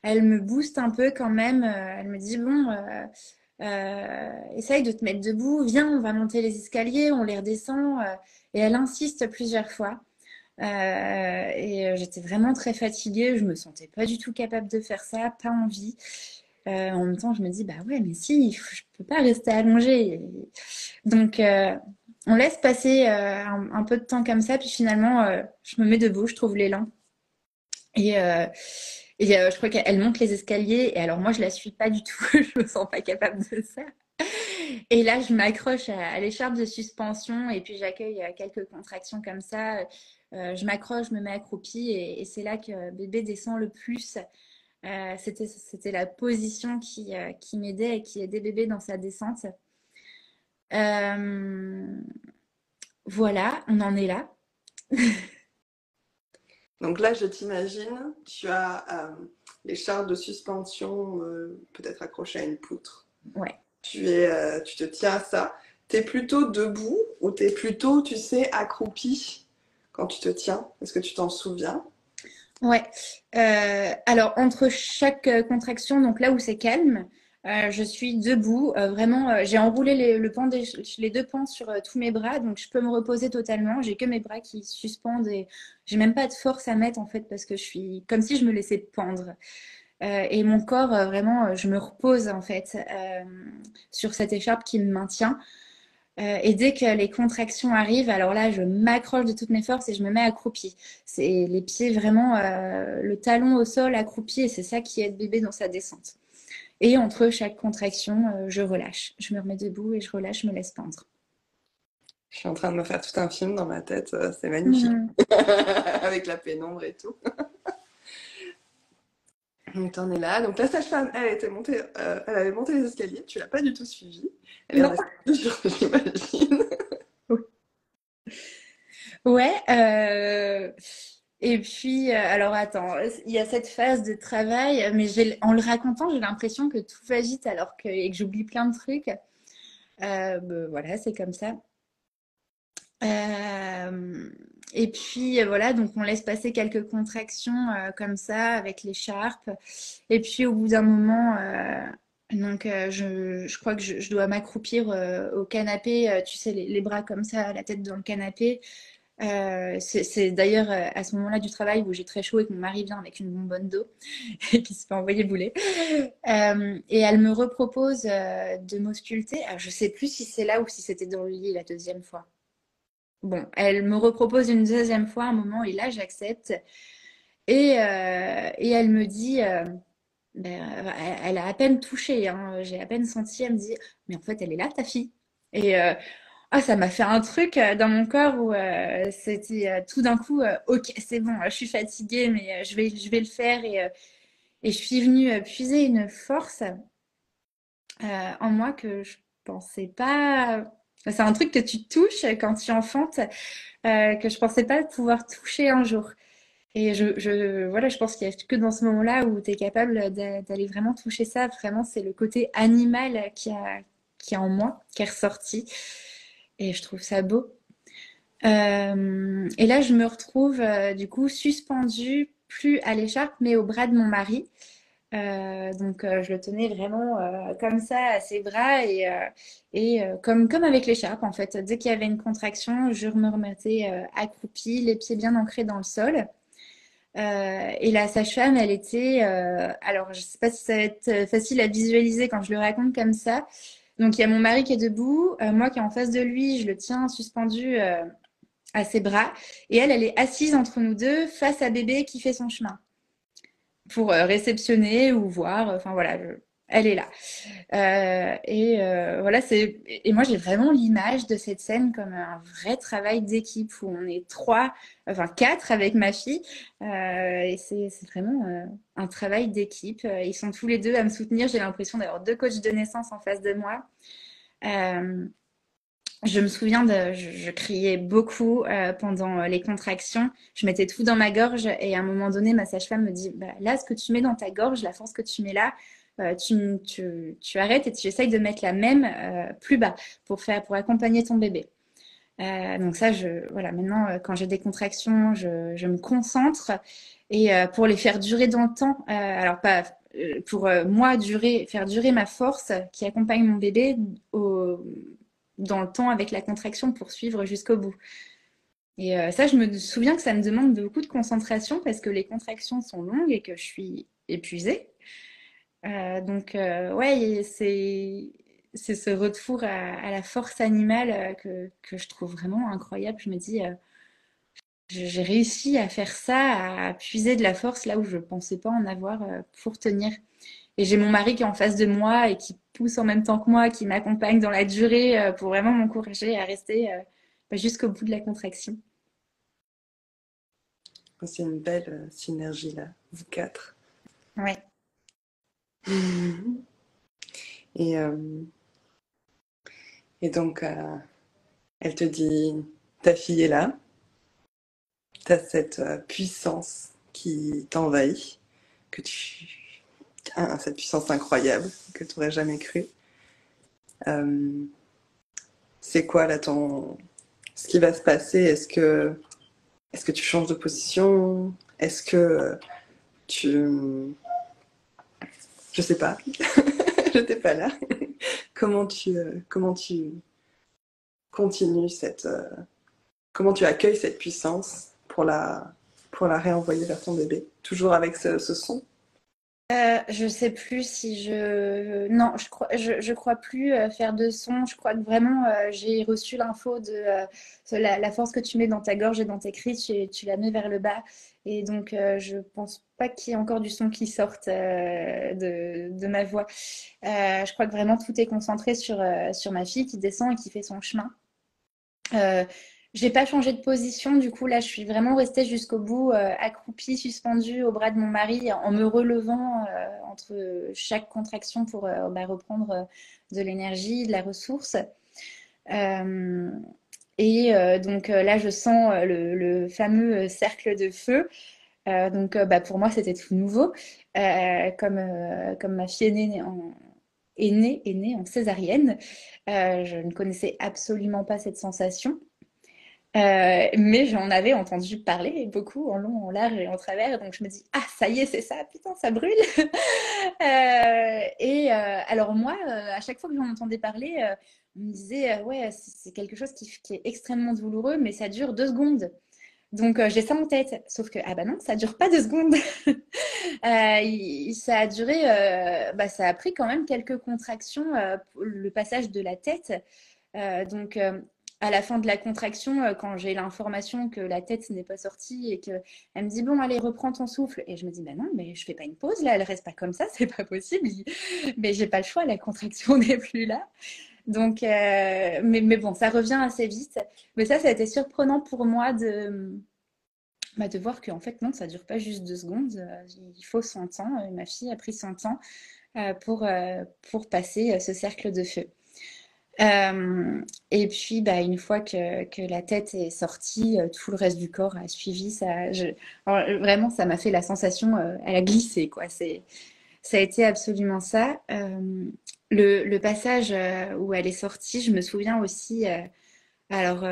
elle me booste un peu quand même. Elle me dit, bon, essaye de te mettre debout, viens, on va monter les escaliers, on les redescend. Et elle insiste plusieurs fois. J'étais vraiment très fatiguée, je me sentais pas du tout capable de faire ça, pas envie. En même temps, je me dis, bah ouais, mais si, je peux pas rester allongée. Donc, on laisse passer un peu de temps comme ça, puis finalement, je me mets debout, je trouve l'élan. Et, euh, je crois qu'elle monte les escaliers, et alors moi, je la suis pas du tout, je me sens pas capable de ça. Et là, je m'accroche à l'écharpe de suspension, et puis j'accueille quelques contractions comme ça. Je m'accroche, je me mets accroupie, et c'est là que bébé descend le plus. C'était la position qui m'aidait et qui aidait bébé dans sa descente. Euh, voilà, on en est là. Donc là, je t'imagine, tu as l'écharpe de suspension peut-être accrochée à une poutre. Ouais. Tu te tiens à ça. T'es plutôt debout ou t'es plutôt, tu sais, accroupi quand tu te tiens? Est-ce que tu t'en souviens? Ouais. Alors, entre chaque contraction, donc là où c'est calme, je suis debout. Vraiment, j'ai enroulé les deux pans sur tous mes bras, donc je peux me reposer totalement. J'ai que mes bras qui suspendent et j'ai même pas de force à mettre en fait parce que je suis comme si je me laissais pendre. Et mon corps, vraiment, je me repose en fait sur cette écharpe qui me maintient. Et dès que les contractions arrivent, alors là, je m'accroche de toutes mes forces et je me mets accroupie. C'est les pieds vraiment, le talon au sol accroupi, et c'est ça qui aide bébé dans sa descente. Et entre chaque contraction, je relâche. Je me remets debout et je relâche, je me laisse pendre. Je suis en train de me faire tout un film dans ma tête, c'est magnifique. Mhm. Avec la pénombre et tout. Donc t'en es là. Donc la sage-femme, elle avait monté les escaliers, tu l'as pas du tout suivie. Elle est Non. restée toujours, j'imagine. Ouais. Et puis, alors attends, il y a cette phase de travail, mais en le racontant, j'ai l'impression que tout va vite et que j'oublie plein de trucs. Voilà, c'est comme ça. Euh, et puis voilà, donc on laisse passer quelques contractions comme ça avec l'écharpe. Et puis au bout d'un moment, je crois que je dois m'accroupir au canapé, tu sais, les bras comme ça, la tête dans le canapé. C'est d'ailleurs à ce moment-là du travail où j'ai très chaud et que mon mari vient avec une bonbonne d'eau et qui se fait envoyer bouler. Et elle me repropose de m'ausculter. Alors, je sais plus si c'est là ou si c'était dans le lit la deuxième fois. Bon, elle me repropose une deuxième fois un moment et là j'accepte. Et elle me dit, elle a à peine touché, hein, j'ai à peine senti, elle me dit, mais en fait elle est là ta fille. Et ça m'a fait un truc dans mon corps où c'était tout d'un coup, ok, c'est bon, je suis fatiguée, mais je vais le faire. Et je suis venue puiser une force en moi que je pensais pas. C'est un truc que tu touches quand tu enfantes, que je pensais pas pouvoir toucher un jour. Et voilà, je pense qu'il y a que dans ce moment-là où tu es capable d'aller vraiment toucher ça. Vraiment, c'est le côté animal qui a en moi, qui est ressorti. Et je trouve ça beau. Et là, je me retrouve du coup suspendue, plus à l'écharpe, mais au bras de mon mari. Je le tenais vraiment comme ça à ses bras et comme avec l'écharpe en fait. Dès qu'il y avait une contraction, je me remettais accroupie, les pieds bien ancrés dans le sol. Et la sage-femme, elle était, alors je sais pas si ça va être facile à visualiser quand je le raconte comme ça. Donc il y a mon mari qui est debout, moi qui est en face de lui, je le tiens suspendu à ses bras, et elle est assise entre nous deux face à bébé qui fait son chemin pour réceptionner ou voir. Enfin voilà, elle est là. Voilà, et moi j'ai vraiment l'image de cette scène comme un vrai travail d'équipe où on est trois, enfin quatre avec ma fille. Et c'est vraiment un travail d'équipe. Ils sont tous les deux à me soutenir. J'ai l'impression d'avoir deux coachs de naissance en face de moi. Euh, Je me souviens je criais beaucoup pendant les contractions. Je mettais tout dans ma gorge et à un moment donné, ma sage-femme me dit, bah, là, ce que tu mets dans ta gorge, la force que tu mets là, tu arrêtes et tu essayes de mettre la même plus bas pour accompagner ton bébé. Donc ça, voilà, maintenant, quand j'ai des contractions, je me concentre et pour les faire durer dans le temps, alors pas pour moi faire durer ma force qui accompagne mon bébé dans le temps avec la contraction pour suivre jusqu'au bout. Et ça, je me souviens que ça me demande beaucoup de concentration parce que les contractions sont longues et que je suis épuisée. Ouais, c'est ce retour à la force animale que je trouve vraiment incroyable. Je me dis, j'ai réussi à faire ça, à puiser de la force là où je pensais pas en avoir pour tenir. Et j'ai mon mari qui est en face de moi et qui pousse en même temps que moi, qui m'accompagne dans la durée pour vraiment m'encourager à rester jusqu'au bout de la contraction. C'est une belle synergie là, vous quatre. Ouais. Et, et donc, elle te dit, ta fille est là, tu as cette puissance qui t'envahit, cette puissance incroyable que tu n'aurais jamais cru. C'est quoi là ce qui va se passer? Est-ce que tu changes de position? Est-ce que tu... Je sais pas, je n'étais pas là. Comment tu continues comment tu accueilles cette puissance pour la réenvoyer vers ton bébé? Toujours avec ce son? Je sais plus si non, je crois plus faire de son. Je crois que vraiment j'ai reçu l'info de la force que tu mets dans ta gorge et dans tes cris, tu la mets vers le bas. Et donc je pense pas qu'il y ait encore du son qui sorte de ma voix. Je crois que vraiment tout est concentré sur ma fille qui descend et qui fait son chemin. Euh, j'ai pas changé de position, du coup là je suis vraiment restée jusqu'au bout, accroupie, suspendue au bras de mon mari, en me relevant entre chaque contraction pour reprendre de l'énergie, de la ressource. Euh, là je sens le fameux cercle de feu. Pour moi c'était tout nouveau, comme ma fille est née en césarienne. Je ne connaissais absolument pas cette sensation. Mais j'en avais entendu parler beaucoup en long, en large et en travers. Donc je me dis, ah, ça y est, c'est ça, putain, ça brûle. Alors moi, à chaque fois que j'en entendais parler, on me disait, ouais, c'est quelque chose qui est extrêmement douloureux, mais ça dure 2 secondes. Donc j'ai ça en tête. Sauf que, ah bah non, ça dure pas 2 secondes. Ça a duré, ça a pris quand même quelques contractions, le passage de la tête. À la fin de la contraction, quand j'ai l'information que la tête n'est pas sortie et qu'elle me dit, bon, allez, reprends ton souffle. Et je me dis, bah non, mais je fais pas une pause là, elle reste pas comme ça, c'est pas possible. Mais j'ai pas le choix, la contraction n'est plus là. Mais bon, ça revient assez vite. Mais ça a été surprenant pour moi de voir qu'en fait, non, ça dure pas juste 2 secondes. Il faut son temps. Ma fille a pris son temps pour passer ce cercle de feu. Et puis, une fois que la tête est sortie, tout le reste du corps a suivi. Alors, vraiment, ça m'a fait la sensation, elle a glissé, quoi. Ça a été absolument ça. Le passage où elle est sortie, je me souviens aussi. Alors,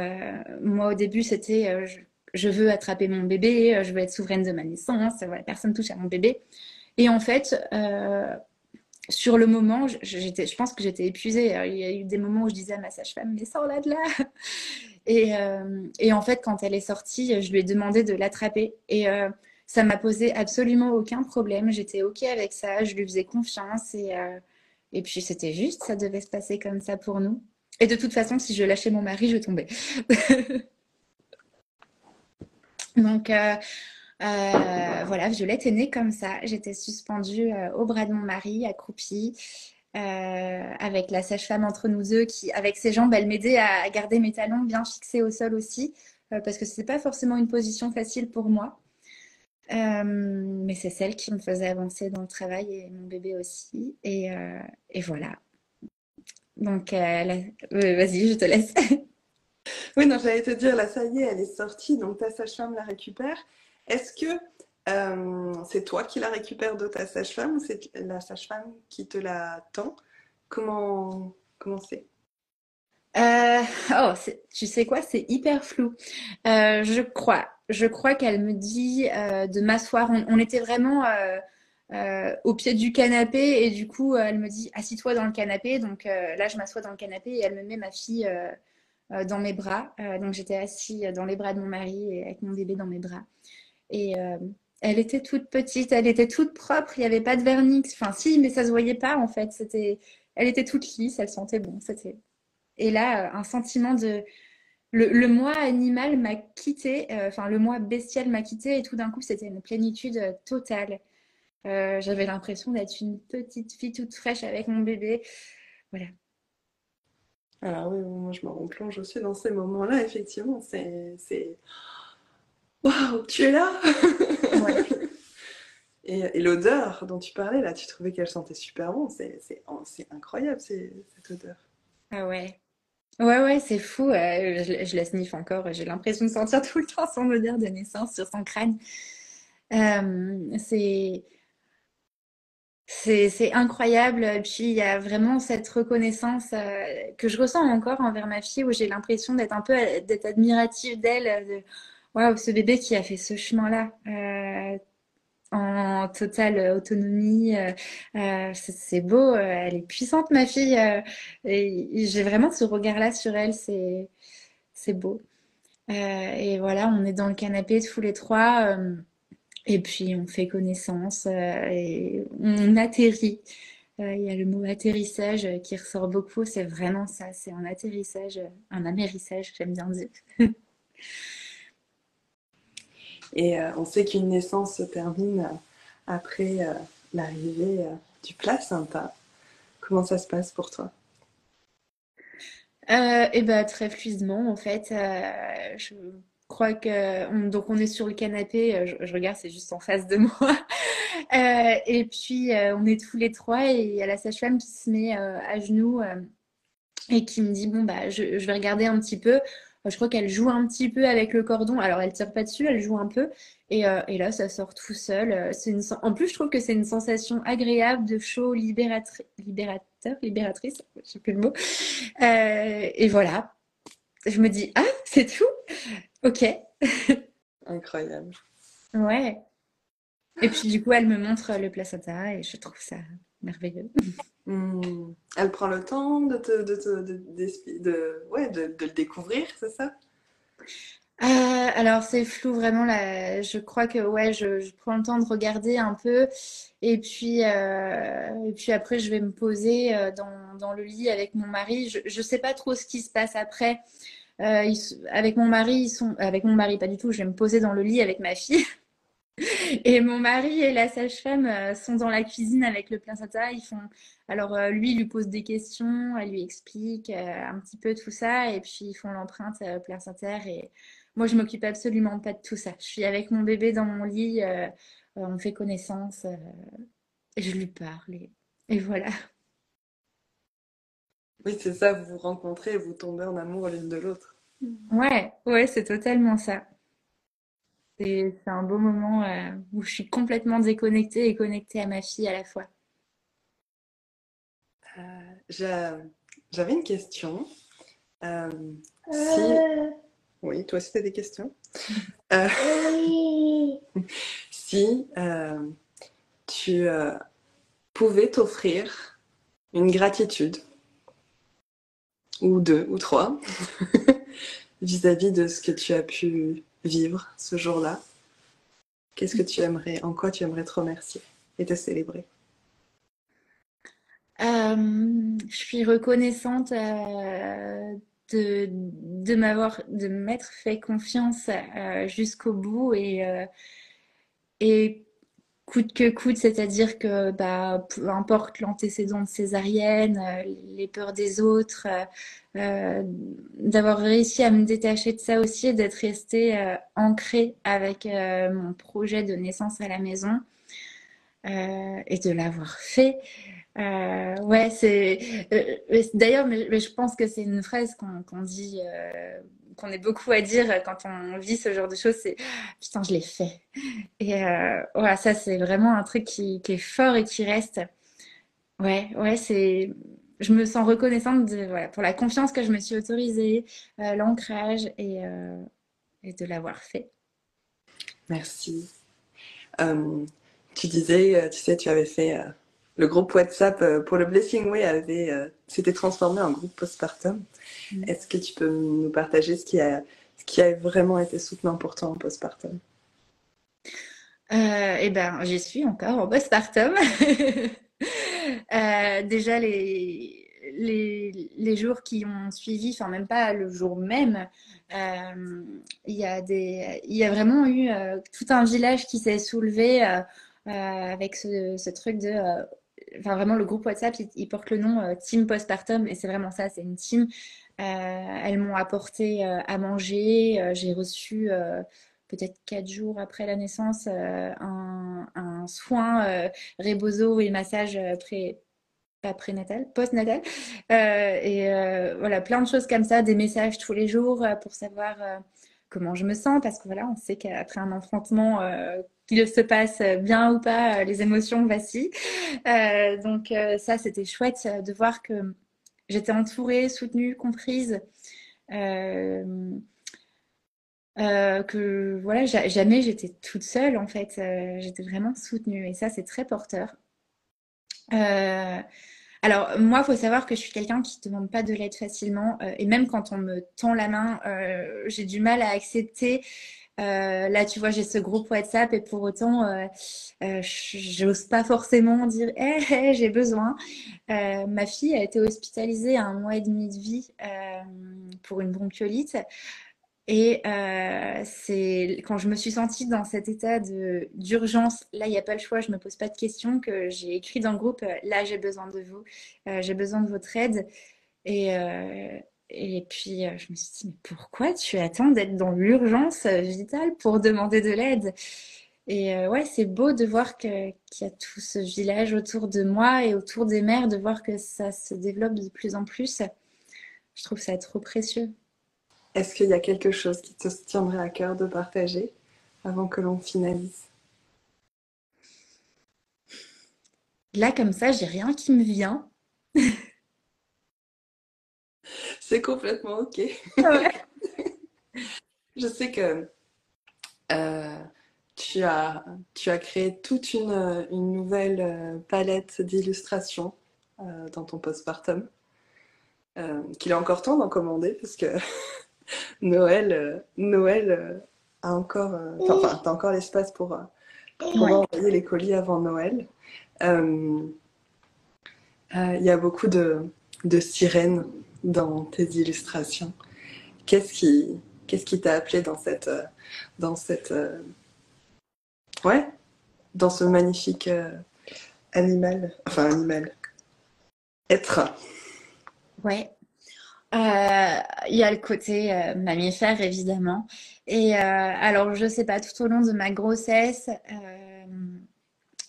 moi, au début, c'était je veux attraper mon bébé, je veux être souveraine de ma naissance, voilà, personne touche à mon bébé. Et en fait, sur le moment, je pense que j'étais épuisée. Alors, il y a eu des moments où je disais à ma sage-femme, mais sors-la de là. Et en fait, quand elle est sortie, je lui ai demandé de l'attraper. Et ça m'a posé absolument aucun problème. J'étais OK avec ça, je lui faisais confiance. Et puis, c'était juste, ça devait se passer comme ça pour nous. Et de toute façon, si je lâchais mon mari, je tombais. Donc, voilà, Violette est née comme ça. J'étais suspendue au bras de mon mari, accroupie, avec la sage-femme entre nous deux qui, avec ses jambes, elle m'aidait à garder mes talons bien fixés au sol aussi, parce que c'était pas forcément une position facile pour moi. Mais c'est celle qui me faisait avancer dans le travail et mon bébé aussi. Et voilà. Donc, vas-y, je te laisse. Oui, non, j'allais te dire, là, ça y est, elle est sortie, donc ta sage-femme la récupère. Est-ce que c'est toi qui la récupères de ta sage-femme ou c'est la sage-femme qui te la tend? Comment c'est? Euh, oh, tu sais quoi, c'est hyper flou. Je crois qu'elle me dit de m'asseoir. On était vraiment au pied du canapé et du coup, elle me dit assis-toi dans le canapé. Donc là, je m'assois dans le canapé et elle me met ma fille dans mes bras. Donc j'étais assise dans les bras de mon mari et avec mon bébé dans mes bras. Et elle était toute petite, elle était toute propre. Il n'y avait pas de vernis. Enfin, si, mais ça se voyait pas en fait. Elle était toute lisse. Elle sentait bon. Et là, un sentiment de le moi animal m'a quitté, enfin le moi bestial m'a quitté et tout d'un coup c'était une plénitude totale. J'avais l'impression d'être une petite fille toute fraîche avec mon bébé. Voilà. Alors oui, moi je me replonge aussi dans ces moments-là, effectivement, Waouh, tu es là! Ouais. Et l'odeur dont tu parlais, là, tu trouvais qu'elle sentait super bon. C'est incroyable, cette odeur. Ah ouais. Ouais, ouais, c'est fou. Je la sniffe encore. J'ai l'impression de sentir tout le temps son odeur de naissance sur son crâne. C'est c'est incroyable. Et puis il y a vraiment cette reconnaissance que je ressens encore envers ma fille où j'ai l'impression d'être un peu d'être admirative d'elle. Waouh, ce bébé qui a fait ce chemin-là en totale autonomie. C'est beau. Elle est puissante, ma fille. Et j'ai vraiment ce regard-là sur elle. C'est beau. Et voilà, on est dans le canapé tous les trois. Et puis on fait connaissance et on atterrit. Il y a le mot atterrissage qui ressort beaucoup. C'est vraiment ça. C'est un atterrissage, un amérissage, j'aime bien dire. Et on sait qu'une naissance se termine après l'arrivée du placenta. Comment ça se passe pour toi? Et ben très fluidement en fait. Je crois que donc on est sur le canapé. Je regarde, c'est juste en face de moi. Et puis on est tous les trois et il y a la sage-femme qui se met à genoux et qui me dit bon bah je vais regarder un petit peu. Je crois qu'elle joue un petit peu avec le cordon. Alors elle tire pas dessus, elle joue un peu et là ça sort tout seul. En plus je trouve que c'est une sensation agréable de chaud libératrice, je sais plus le mot. Et voilà, je me dis ah c'est tout, ok, Incroyable. ouais. Et puis du coup elle me montre le placenta et je trouve ça merveilleux. Elle prend le temps de le découvrir, c'est ça? Alors c'est flou vraiment là. Je crois que ouais, je prends le temps de regarder un peu et puis après je vais me poser dans le lit avec mon mari. Je sais pas trop ce qui se passe après. Avec mon mari, avec mon mari pas du tout. Je vais me poser dans le lit avec ma fille et mon mari et la sage-femme sont dans la cuisine avec le placenta. Alors lui il lui pose des questions, elle lui explique un petit peu tout ça et puis ils font l'empreinte placentaire et moi je m'occupe absolument pas de tout ça. Je suis avec mon bébé dans mon lit, on fait connaissance et je lui parle et voilà. Oui, c'est ça, vous vous rencontrez et vous tombez en amour l'une de l'autre. Ouais, ouais, c'est totalement ça. C'est un beau moment où je suis complètement déconnectée et connectée à ma fille à la fois. J'a- J'avais une question. Euh, si... Oui, toi aussi, tu as des questions? Euh, si tu pouvais t'offrir une gratitude, ou deux, ou trois, vis-à-vis de ce que tu as pu vivre ce jour-là, qu'est-ce que tu aimerais, en quoi tu aimerais te remercier et te célébrer? Je suis reconnaissante de m'être fait confiance jusqu'au bout et coûte que coûte, c'est-à-dire que bah, peu importe l'antécédent de césarienne, les peurs des autres, d'avoir réussi à me détacher de ça aussi et d'être restée ancrée avec mon projet de naissance à la maison. et de l'avoir fait. Ouais, d'ailleurs, mais je pense que c'est une phrase qu'on dit, qu'on est beaucoup à dire quand on vit ce genre de choses, c'est putain, je l'ai fait. Et voilà, ça, c'est vraiment un truc qui est fort et qui reste. Ouais, ouais, je me sens reconnaissante voilà, pour la confiance que je me suis autorisée, l'ancrage et de l'avoir fait. Merci. Euh, Tu disais, tu sais, tu avais fait le groupe WhatsApp pour le Blessing Way s'était transformé en groupe postpartum. Mm. Est-ce que tu peux nous partager ce qui a vraiment été soutenant pour toi en postpartum? Eh ben, j'y suis encore en postpartum. Déjà, les jours qui ont suivi, enfin même pas le jour même, il y a vraiment eu tout un village qui s'est soulevé avec ce truc de... Enfin vraiment, le groupe WhatsApp, il porte le nom Team Postpartum et c'est vraiment ça, c'est une team. Elles m'ont apporté à manger, j'ai reçu... peut-être 4 jours après la naissance, un soin rebozo et massage pas prénatal, postnatal. Voilà, plein de choses comme ça, des messages tous les jours pour savoir comment je me sens, parce que voilà, on sait qu'après un enfantement, qu'il se passe bien ou pas, les émotions vacillent. Ça, c'était chouette de voir que j'étais entourée, soutenue, comprise. Euh, que voilà, jamais j'étais toute seule en fait, j'étais vraiment soutenue et ça c'est très porteur. Euh, alors moi, il faut savoir que je suis quelqu'un qui ne demande pas de l'aide facilement et même quand on me tend la main, j'ai du mal à accepter. Là, tu vois, j'ai ce groupe WhatsApp et pour autant, j'ose pas forcément dire hey, j'ai besoin. Ma fille a été hospitalisée à 1 mois et demi de vie pour une bronchiolite. Et c'est quand je me suis sentie dans cet état d'urgence, là, il n'y a pas le choix, je me pose pas de questions, que j'ai écrit dans le groupe, là, j'ai besoin de vous, j'ai besoin de votre aide. Et, euh, et puis, je me suis dit, mais pourquoi tu attends d'être dans l'urgence vitale pour demander de l'aide? Et ouais, c'est beau de voir qu'il y a tout ce village autour de moi et autour des mères, de voir que ça se développe de plus en plus. Je trouve ça trop précieux. Est-ce qu'il y a quelque chose qui te tiendrait à cœur de partager avant que l'on finalise? Là, comme ça, j'ai rien qui me vient. C'est complètement ok. Ouais. Je sais que euh, tu as, tu as créé toute une nouvelle palette d'illustrations dans ton postpartum, qu'il est encore temps d'en commander parce que Noël a encore, t'as encore l'espace pour Ouais. envoyer les colis avant Noël. Euh, Il y a beaucoup de sirènes dans tes illustrations. Qu'est-ce qui, qu'est-ce qui t'a appelé dans cette, ouais, dans ce magnifique animal, être. Ouais. Il y a le côté mammifère, évidemment. Et alors, je sais pas, tout au long de ma grossesse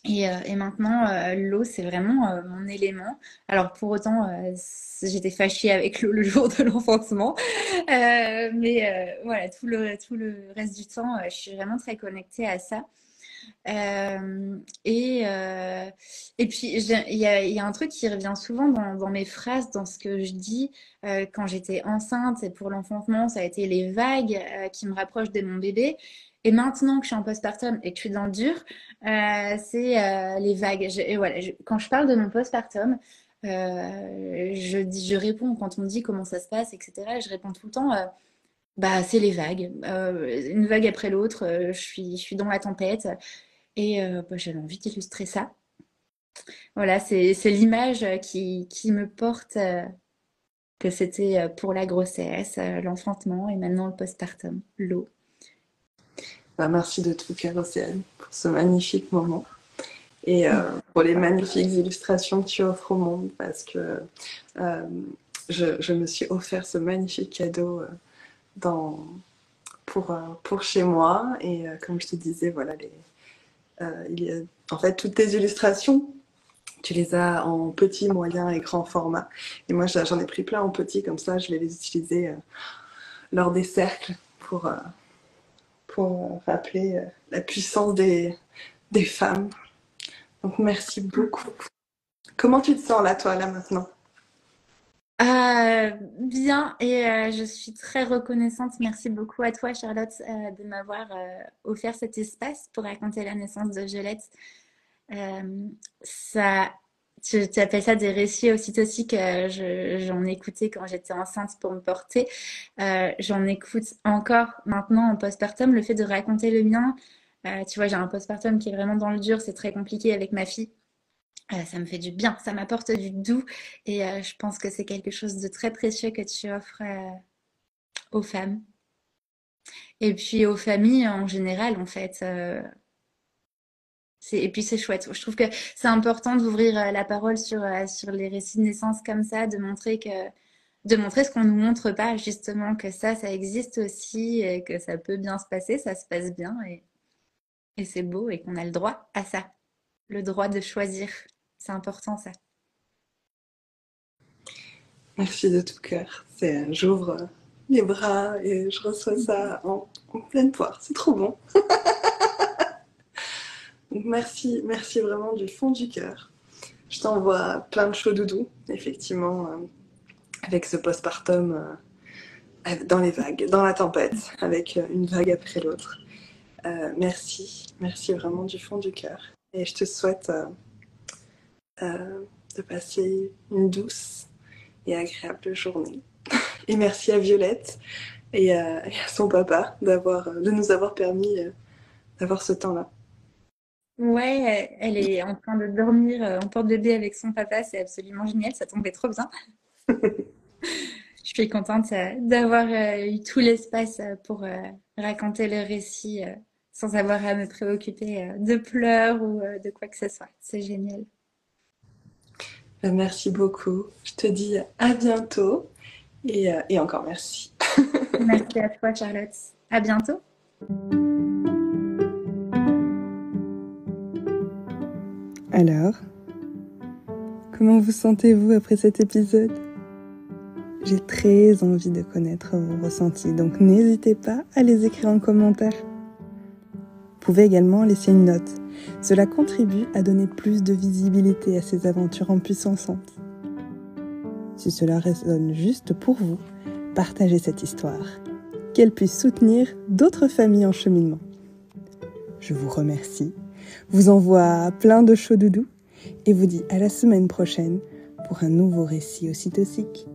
et maintenant, l'eau, c'est vraiment mon élément. Alors, pour autant, j'étais fâchée avec l'eau le jour de l'enfantement. Voilà, tout le reste du temps, je suis vraiment très connectée à ça. Euh, et, euh, et puis, il y a un truc qui revient souvent dans mes phrases, dans ce que je dis quand j'étais enceinte et pour l'enfantement, ça a été les vagues qui me rapprochent de mon bébé. Et maintenant que je suis en postpartum et que je suis dans le dur, c'est les vagues. Et voilà, quand je parle de mon postpartum, je réponds quand on me dit comment ça se passe, etc. Je réponds tout le temps. Bah, c'est les vagues, une vague après l'autre. Je suis dans la tempête. Et bah, j'avais envie d'illustrer ça. Voilà, c'est l'image qui me porte, que c'était pour la grossesse, l'enfantement et maintenant le postpartum, l'eau. Bah, merci de tout cœur, Océane, pour ce magnifique moment et pour les magnifiques illustrations que tu offres au monde parce que euh, je me suis offert ce magnifique cadeau dans, pour chez moi et comme je te disais, voilà, il y a En fait, toutes tes illustrations, tu les as en petit, moyen et grand format. Et moi, j'en ai pris plein en petit, comme ça, je vais les utiliser lors des cercles pour rappeler la puissance des femmes. Donc, merci beaucoup. Comment tu te sens là, toi, là, maintenant? Bien, et je suis très reconnaissante. Merci beaucoup à toi, Charlotte, de m'avoir offert cet espace pour raconter la naissance de Violette. Euh, ça, tu appelles ça des récits ocytociques. J'en écoutais quand j'étais enceinte pour me porter. J'en écoute encore maintenant en postpartum. Le fait de raconter le mien, tu vois, j'ai un postpartum qui est vraiment dans le dur. C'est très compliqué avec ma fille. Ça me fait du bien, ça m'apporte du doux et je pense que c'est quelque chose de très précieux que tu offres aux femmes et puis aux familles en général en fait. Et puis c'est chouette. Je trouve que c'est important d'ouvrir la parole sur les récits de naissance comme ça, de montrer ce qu'on nous montre pas justement que ça existe aussi et que ça peut bien se passer, ça se passe bien et c'est beau et qu'on a le droit à ça, le droit de choisir. C'est important ça. Merci de tout cœur. J'ouvre les bras et je reçois ça en pleine poire. C'est trop bon. Donc merci vraiment du fond du cœur. Je t'envoie plein de chaud doudou, effectivement, avec ce postpartum dans les vagues, dans la tempête, avec une vague après l'autre. Merci vraiment du fond du cœur. Et je te souhaite de passer une douce et agréable journée. Et merci à Violette et à son papa de nous avoir permis d'avoir ce temps-là. Ouais, elle est en train de dormir en porte-bébé avec son papa, c'est absolument génial, ça tombait trop bien. Je suis contente d'avoir eu tout l'espace pour raconter le récit sans avoir à me préoccuper de pleurs ou de quoi que ce soit. C'est génial. Merci beaucoup. Je te dis à bientôt et encore merci. Merci à toi, Charlotte. À bientôt. Alors, comment vous sentez-vous après cet épisode ? J'ai très envie de connaître vos ressentis, donc n'hésitez pas à les écrire en commentaire. Vous pouvez également laisser une note. Cela contribue à donner plus de visibilité à ces aventures empuissantes. Si cela résonne juste pour vous, partagez cette histoire, qu'elle puisse soutenir d'autres familles en cheminement. Je vous remercie, vous envoie plein de chaud doudou et vous dis à la semaine prochaine pour un nouveau récit ocytocique.